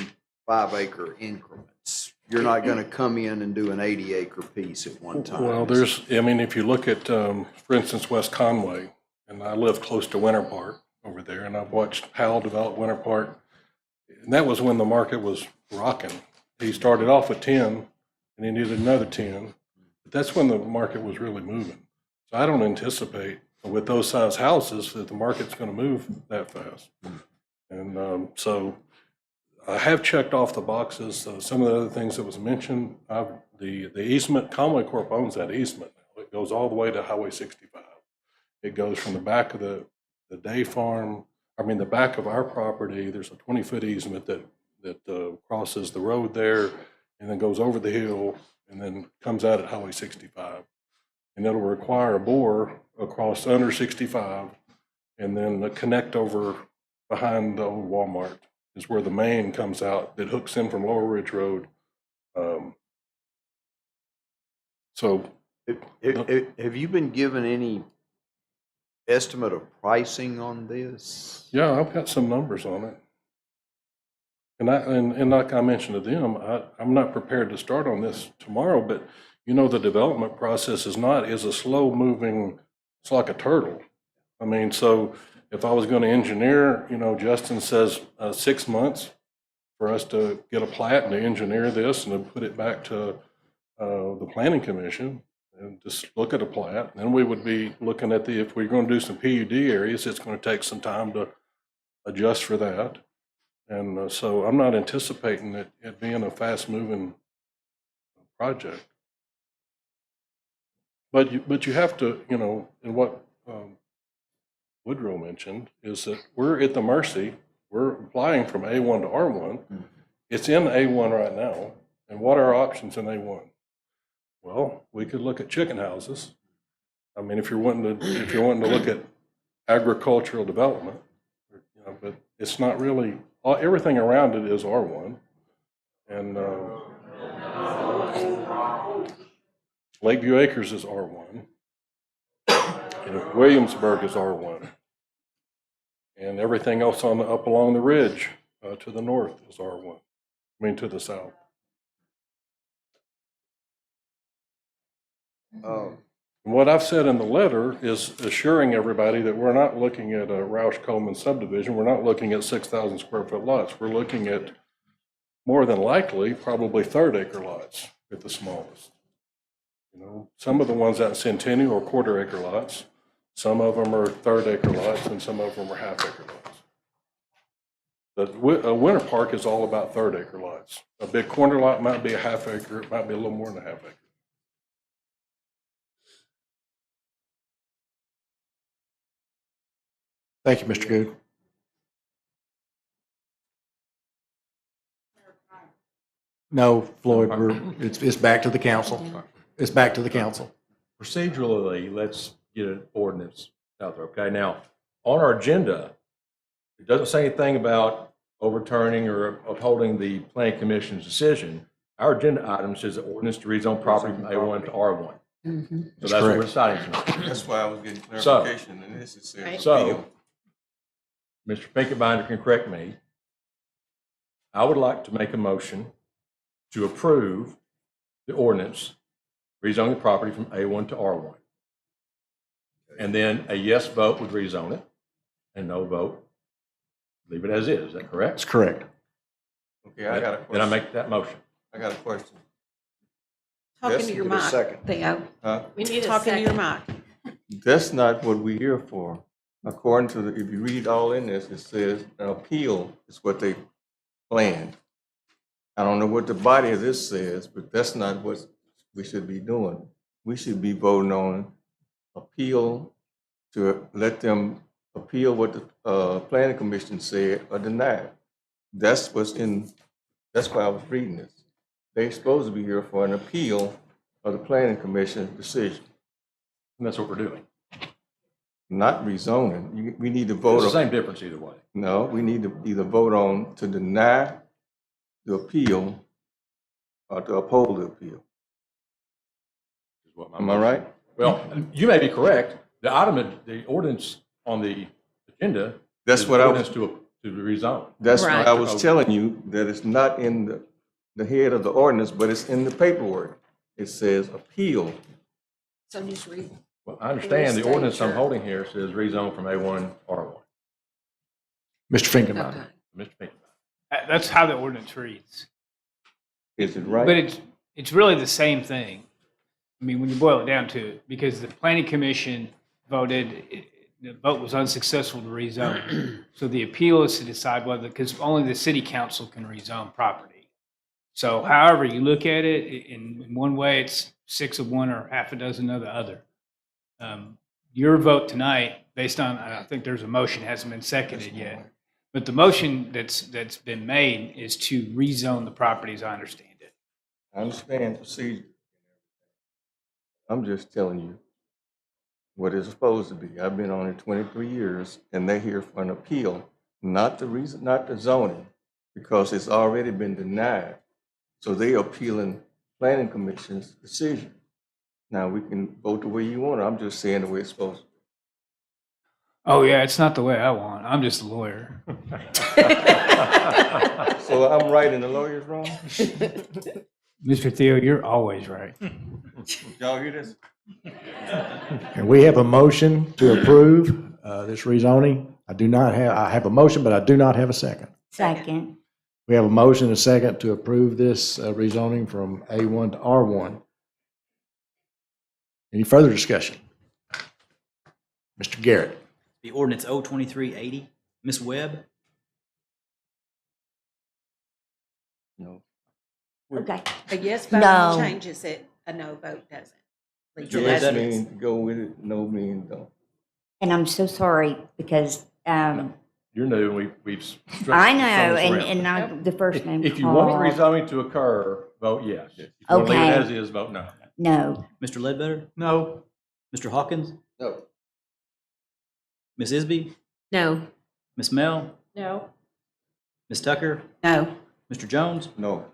5-acre increments. You're not gonna come in and do an 80-acre piece at one time. Well, there's, I mean, if you look at, for instance, West Conway, and I live close to Winter Park over there, and I've watched Hal develop Winter Park, and that was when the market was rocking. He started off with 10, and he needed another 10. But that's when the market was really moving. So I don't anticipate with those size houses that the market's going to move that fast. And so I have checked off the boxes. Some of the other things that was mentioned, the easement, Conway Corp owns that easement. It goes all the way to Highway 65. It goes from the back of the day farm, the back of our property. There's a 20-foot easement that crosses the road there and then goes over the hill and then comes out at Highway 65. And it'll require a bore across under 65 and then a connect over behind the old Walmart is where the main comes out that hooks in from Lower Ridge Road. So Have you been given any estimate of pricing on this? yeah, I've got some numbers on it. And like I mentioned to them, I'm not prepared to start on this tomorrow, but the development process is a slow moving, it's like a turtle. So if I was going to engineer, Justin says 6 months for us to get a plat and to engineer this and to put it back to the planning commission and just look at a plat. Then we would be looking at if we're going to do some PUD areas, it's going to take some time to adjust for that. And so I'm not anticipating it being a fast moving project. But you have to, and what Woodrow mentioned is that we're at the mercy. We're applying from A1 to R1. It's in A1 right now. And what are our options in A1? Well, we could look at chicken houses. If you're wanting to look at agricultural development, but it's not really. Everything around it is R1. And Lakeview Acres is R1. And Williamsburg is R1. And everything else up along the ridge to the north is R1. To the south. What I've said in the letter is assuring everybody that we're not looking at a Roush Coleman subdivision. We're not looking at 6,000 square foot lots. We're looking at more than likely probably 3rd-acre lots at the smallest. Some of the ones out in Centennial are 1/4-acre lots. Some of them are 3rd-acre lots, and some of them are 1/2-acre lots. But Winter Park is all about 3rd-acre lots. A big corner lot might be a 1/2 acre. It might be a little more than a 1/2 acre. Thank you, Mr. Good. No, Floyd, it's back to the council. It's back to the council. Procedurally, let's get an ordinance out there, okay? Now, on our agenda, it doesn't say anything about overturning or upholding the planning commission's decision. our agenda item says the ordinance to rezone property from A1 to R1. Mhm. So that's what we're deciding tonight. That's why I was getting So- clarification, and this is saying So, appeal. Mr. Pinkenbinder can correct me. I would like to make a motion to approve the ordinance rezoning the property from A1 to R1. And then a yes vote would rezone it, and no vote, leave it as is. Is that correct? That's correct. Okay, I got a question. Then I make that motion. I got a question. Talking Yes, to your get a mic, second. Theo. Huh? We need talking to your mic. That's not what we're here for. According to the, if you read all in this, it says an appeal is what they planned. I don't know what the body of this says, but that's not what we should be doing. We should be voting on appeal to let them appeal what the planning commission said or deny it. That's what's in, that's why I was reading this. They're supposed to be here for an appeal of the planning commission's decision. And that's what we're doing. Not rezoning. We need to vote. It's the same difference either way. No, we need to either vote on to deny the appeal or to uphold the appeal. Am I right? Well, you may be correct. The item, the ordinance on the agenda. That's is what I was- ordinance to rezone. That's Right. why I was telling you that it's not in the head of the ordinance, but it's in the paperwork. It says appeal. So just read. Well, I understand the ordinance I'm Sure. holding here says rezone from A1 R1. Mr. Finkenbeiner. Okay. Mr. Pinkenbinder. That's how the ordinance reads. Is it right? But it's really the same thing. I mean, when you boil it down to it, because the planning commission voted, the vote was unsuccessful to rezone. So the appeal is to decide whether, because only the city council can rezone property. So however you look at it, in one way, it's 6 of one or half a dozen of the other. Your vote tonight, based on, I think there's a motion, hasn't been seconded yet. But the motion that's been made is to rezone the property, as I understand it. I understand procedure. I'm just telling you what it's supposed to be. I've been on it 23 years, and they're here for an appeal, not the reason, not the zoning, because it's already been denied. So they're appealing planning commission's decision. Now, we can vote the way you want it. I'm just saying the way it's supposed to. Oh, yeah, it's not the way I want. I'm just a lawyer. So I'm right and the lawyer's wrong? Mr. Theo, you're always right. Y'all hear this? And we have a motion to approve this rezoning. I have a motion, but I do not have a second. Second. We have a motion and a second to approve this rezoning from A1 to R1. Any further discussion? Mr. Garrett. The ordinance 02380. Ms. Webb? No. Okay. A yes vote No. changes it, a no vote doesn't. Leaves it Yes as it is. means go with it, no means don't. And I'm so sorry because You're new, we've. stretched I the know, zones around. and I, the first name If you want called. rezoning to occur, vote yes. If you want to leave it Okay. as is, vote no. No. Mr. Ledbetter? No. Mr. Hawkins? No. Ms. Isby? No. Ms. Mel? No. Ms. Tucker? No. Mr. Jones? No.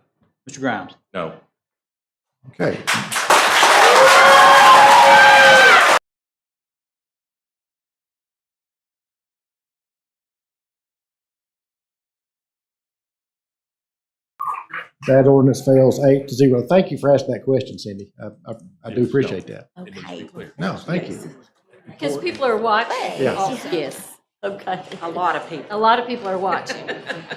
Mr. Grimes? No. Okay. That ordinance fails 8-0. Thank you for asking that question, Cindy. I do appreciate that. It needs to be clear. No, thank you. Because people are watching. Yeah. also. Yes. Okay. A lot of people. A lot of people are watching.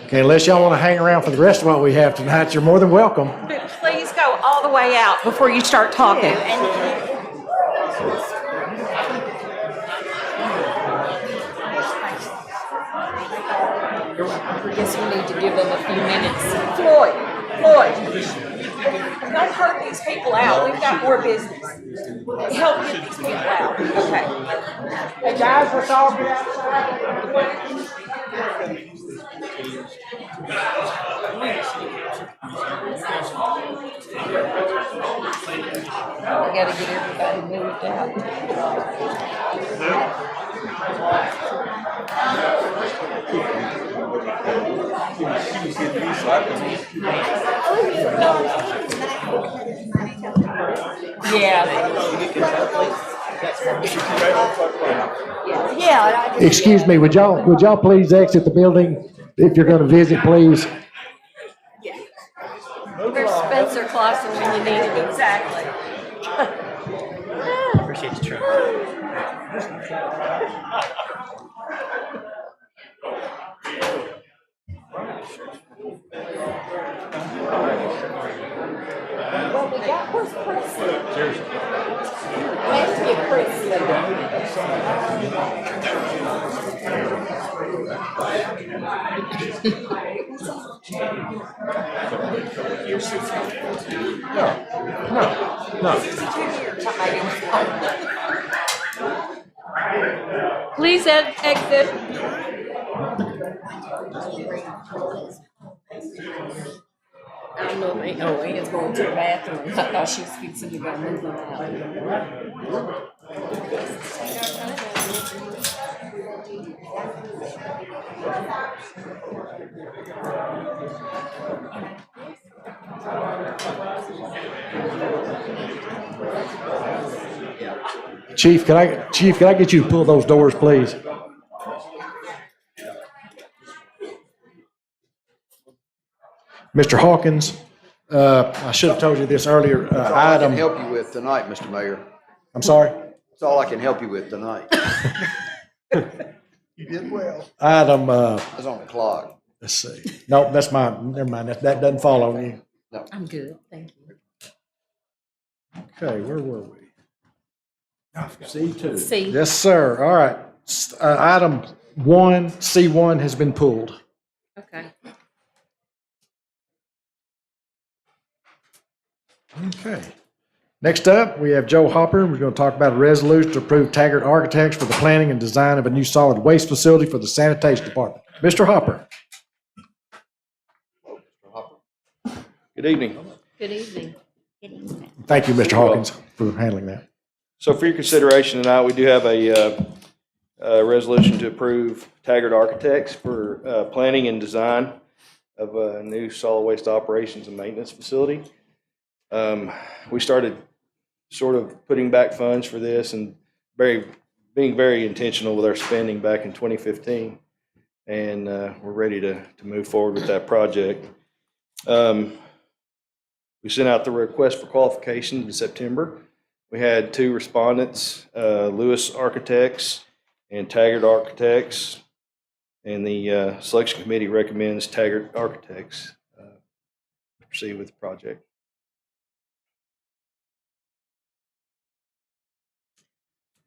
Okay, unless y'all want to hang around for the rest of what we have tonight, you're more than welcome. But please go all the way out before you start talking. I guess we need to give them a few minutes. Floyd, don't hurt these people out. We've got more business. Help get these people out. Okay. Hey, guys, let's all get outside. I gotta get everybody moved out. Yeah. Excuse me, would y'all please exit the building? If you're gonna visit, please. Where's Spencer Clausen when you need him? Exactly. Appreciate you, Trevor. Well, we got, where's Presley? Seriously. Let's get Please exit. I don't know if Ann's going to the bathroom. I thought she was fixing to go move them out. Chief, can I get you to pull those doors, please? Mr. Hawkins, I should have told you this earlier. That's all I can help you with tonight, Mr. Mayor. I'm sorry? That's all I can help you with tonight. You did well. Item, I was on the clock. let's see. No, that's mine. Never mind. That doesn't fall on you. No. I'm good, thank you. Okay, where were we? C2. See, Yes, sir. All right. Item 1, C1 has been pulled. okay. Okay. Next up, we have Joe Hopper. We're going to talk about a resolution to approve Taggart Architects for the planning and design of a new solid waste facility for the sanitation department. Mr. Hopper. Good evening. Good evening. Thank you, Mr. Hawkins, for handling that. So for your consideration tonight, we do have a resolution to approve Taggart Architects for planning and design of a new solid waste operations and maintenance facility. We started sort of putting back funds for this and being very intentional with our spending back in 2015. And we're ready to move forward with that project. We sent out the request for qualifications in September. We had 2 respondents, Lewis Architects and Taggart Architects. And the selection committee recommends Taggart Architects proceed with the project.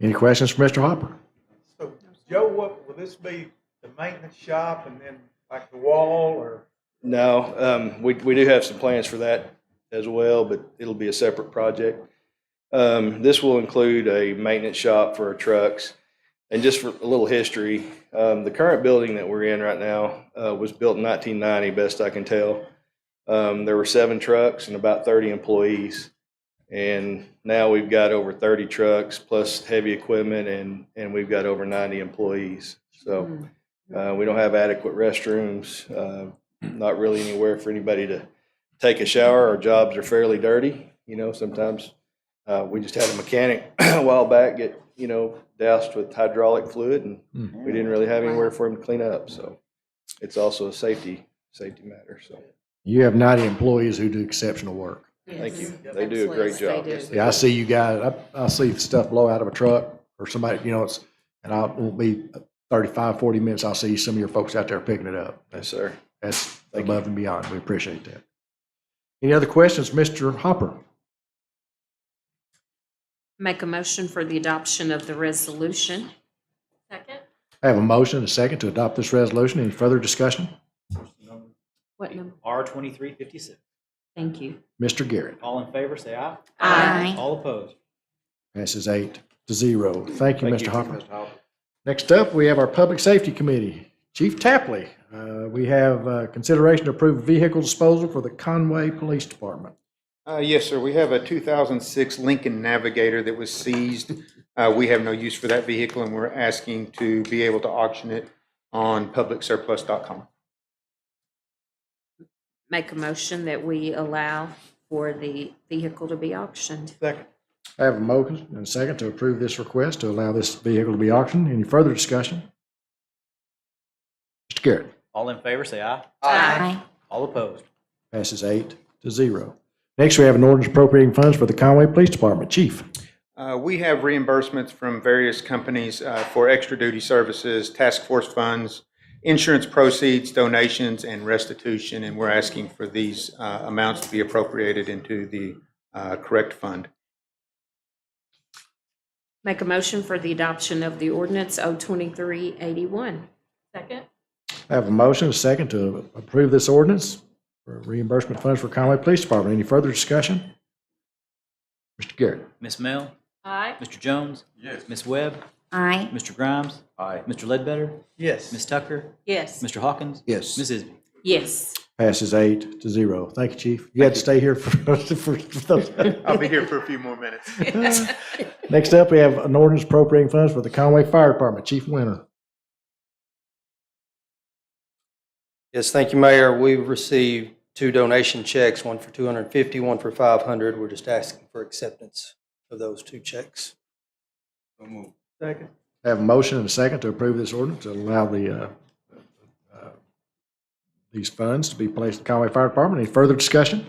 Any questions for Mr. Hopper? So, Joe, what, will this be the maintenance shop and then like the wall or? No, we do have some plans for that as well, but it'll be a separate project. This will include a maintenance shop for our trucks. And just for a little history, the current building that we're in right now was built in 1990, best I can tell. There were 7 trucks and about 30 employees. And now we've got over 30 trucks plus heavy equipment, and we've got over 90 employees. So we don't have adequate restrooms, not really anywhere for anybody to take a shower. Our jobs are fairly dirty. You know, sometimes we just had a mechanic a while back get, doused with hydraulic fluid, and we didn't really have anywhere for him to clean up. So it's also a safety matter. So You have 90 employees who do exceptional work. thank you. They do a great job. Yeah, I see you guys, I see stuff blow out of a truck or somebody, and I won't be 35, 40 minutes, I'll see some of your folks out there picking it up. Yes, sir. That's above and beyond. We appreciate that. Any other questions, Mr. Hopper? Make a motion for the adoption of the resolution. Second? I have a motion and a second to adopt this resolution. Any further discussion? What number? R2356. Thank you. Mr. Garrett. All in favor, say aye. Aye. All opposed. Passes 8-0. Thank you, Thank Mr. you. Hopper. Next up, we have our Public Safety Committee. Chief Tapley, we have consideration to approve vehicle disposal for the Conway Police Department. Yes, sir. We have a 2006 Lincoln Navigator that was seized. We have no use for that vehicle, and we're asking to be able to auction it on publicsurplus.com. make a motion that we allow for the vehicle to be auctioned. Second. I have a motion and a second to approve this request to allow this vehicle to be auctioned. Any further discussion? Mr. Garrett. All in favor, say aye. Aye. All opposed. Passes 8-0. Next, we have an ordinance appropriating funds for the Conway Police Department. Chief. We have reimbursements from various companies for extra duty services, task force funds, insurance proceeds, donations, and restitution, and we're asking for these amounts to be appropriated into the correct fund. Make a motion for the adoption of the ordinance 02381. Second? I have a motion and a second to approve this ordinance for reimbursement funds for Conway Police Department. Any further discussion? Mr. Garrett. Ms. Mel? Aye. Mr. Jones? Yes. Ms. Webb? Aye. Mr. Grimes? Aye. Mr. Ledbetter? Yes. Ms. Tucker? Yes. Mr. Hawkins? Yes. Ms. Isby? Yes. Passes 8-0. Thank you, Chief. You had to stay here for those. I'll be here for a few more minutes. Next up, we have an ordinance appropriating funds for the Conway Fire Department. Chief Winter. Yes, thank you, Mayor. We've received 2 donation checks, one for $250, one for $500. We're just asking for acceptance of those 2 checks. Second. I have a motion and a second to approve this ordinance to allow these funds to be placed in the Conway Fire Department. Any further discussion?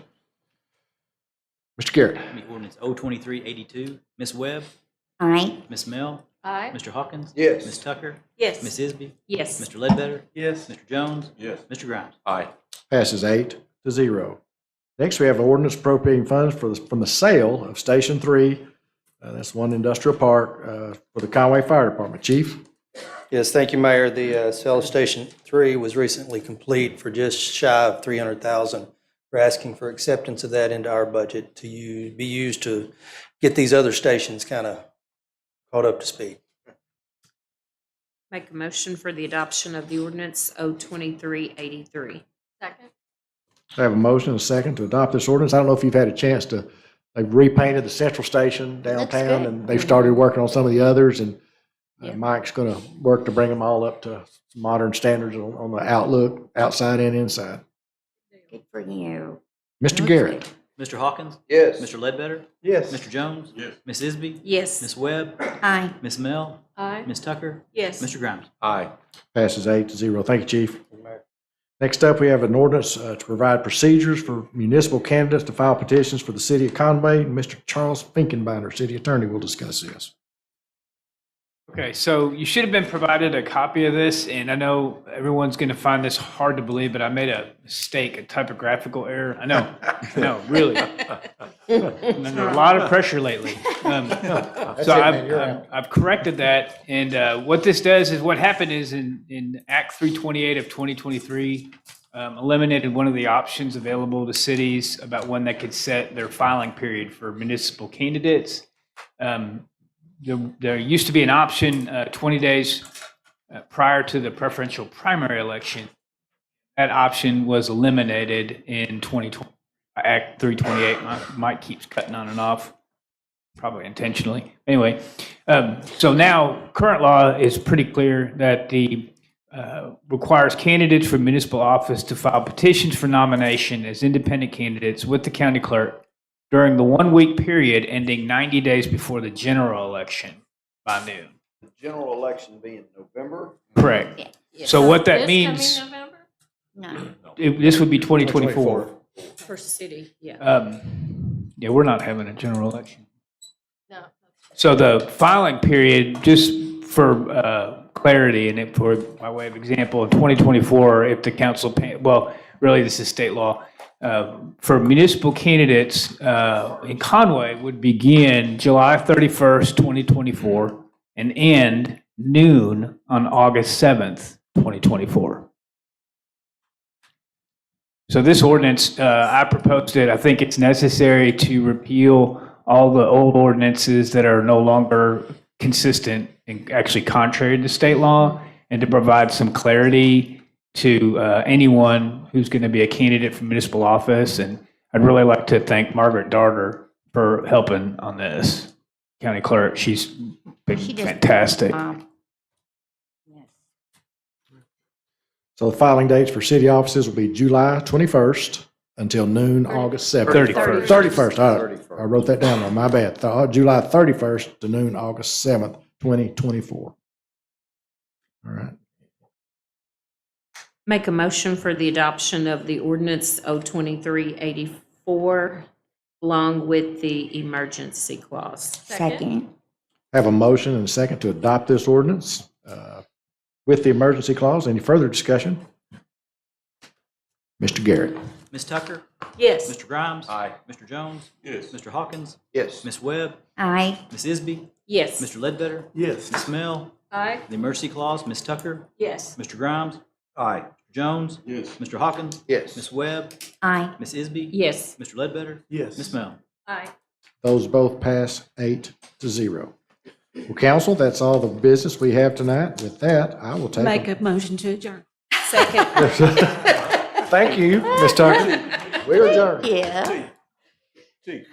Mr. Garrett. Ordinance 02382. Ms. Webb? Aye. Ms. Mel? Aye. Mr. Hawkins? Yes. Ms. Tucker? Yes. Ms. Isby? Yes. Mr. Ledbetter? Yes. Mr. Jones? Yes. Mr. Grimes? Aye. Passes 8-0. Next, we have an ordinance appropriating funds from the sale of Station 3, that's one industrial park, for the Conway Fire Department. Chief? Yes, thank you, Mayor. The sale of Station 3 was recently complete for just shy of $300,000. We're asking for acceptance of that into our budget to be used to get these other stations kind of caught up to speed. Make a motion for the adoption of the ordinance 02383. Second? I have a motion and a second to adopt this ordinance. I don't know if you've had a chance to, they've repainted the central station downtown, good. and they've started working on some of the others, and Yeah. Mike's going to work to bring them all up to modern standards on the outlook, outside and inside. Good for you. Mr. Garrett. Mr. Hawkins? Yes. Mr. Ledbetter? Yes. Mr. Jones? Yes. Ms. Isby? Yes. Ms. Webb? Aye. Ms. Mel? Aye. Ms. Tucker? Yes. Mr. Grimes? Aye. Passes 8-0. Thank you, Chief. Next up, we have an ordinance to provide procedures for municipal candidates to file petitions for the city of Conway. Mr. Charles Finkenbeiner, city attorney, will discuss this. Okay, so you should have been provided a copy of this, and I know everyone's going to find this hard to believe, but I made a mistake, a typographical error. I know, really. I'm under a lot of pressure lately. So I've corrected that, and what this does is, what happened is in Act 328 of 2023, eliminated one of the options available to cities about when they could set their filing period for municipal candidates. There used to be an option 20 days prior to the preferential primary election. That option was eliminated in 2020. Act 328. Mike keeps cutting on and off, probably intentionally. Anyway, so now current law is pretty clear that the requires candidates for municipal office to file petitions for nomination as independent candidates with the county clerk during the 1-week period ending 90 days before the general election by noon. The general election being November? Correct. Yes. So what that This means, coming November? No. This would be 2024. For city, yeah. Yeah, we're not having a general election. No. So the filing period, just for clarity and for by way of example, in 2024, if the council, well, really this is state law, for municipal candidates in Conway would begin July 31st, 2024 and end noon on August 7th, 2024. So this ordinance, I proposed it. I think it's necessary to repeal all the old ordinances that are no longer consistent and actually contrary to state law, and to provide some clarity to anyone who's going to be a candidate for municipal office. And I'd really like to thank Margaret Darter for helping on this, county clerk. She's been fantastic. So the filing dates for city offices will be July 21st, until noon, August 7th. 31st. 31st, all right. I wrote that down, my bad. July 31st to noon, August 7th, 2024. All right. Make a motion for the adoption of the ordinance 02384 along with the emergency clause. Second. Have a motion and a second to adopt this ordinance with the emergency clause. Any further discussion? Mr. Garrett. Ms. Tucker? Yes. Mr. Grimes? Aye. Mr. Jones? Yes. Mr. Hawkins? Yes. Ms. Webb? Aye. Ms. Isby? Yes. Mr. Ledbetter? Yes. Ms. Mel? Aye. The emergency clause, Ms. Tucker? Yes. Mr. Grimes? Aye. Mr. Jones? Yes. Mr. Hawkins? Yes. Ms. Webb? Aye. Ms. Isby? Yes. Mr. Ledbetter? Yes. Ms. Mel? Aye. Those both pass 8-0. Well, council, that's all the business we have tonight. With that, I will take. Make a motion to adjourn. Second. Thank you, Ms. Tucker. We're adjourned. Yeah. Chief.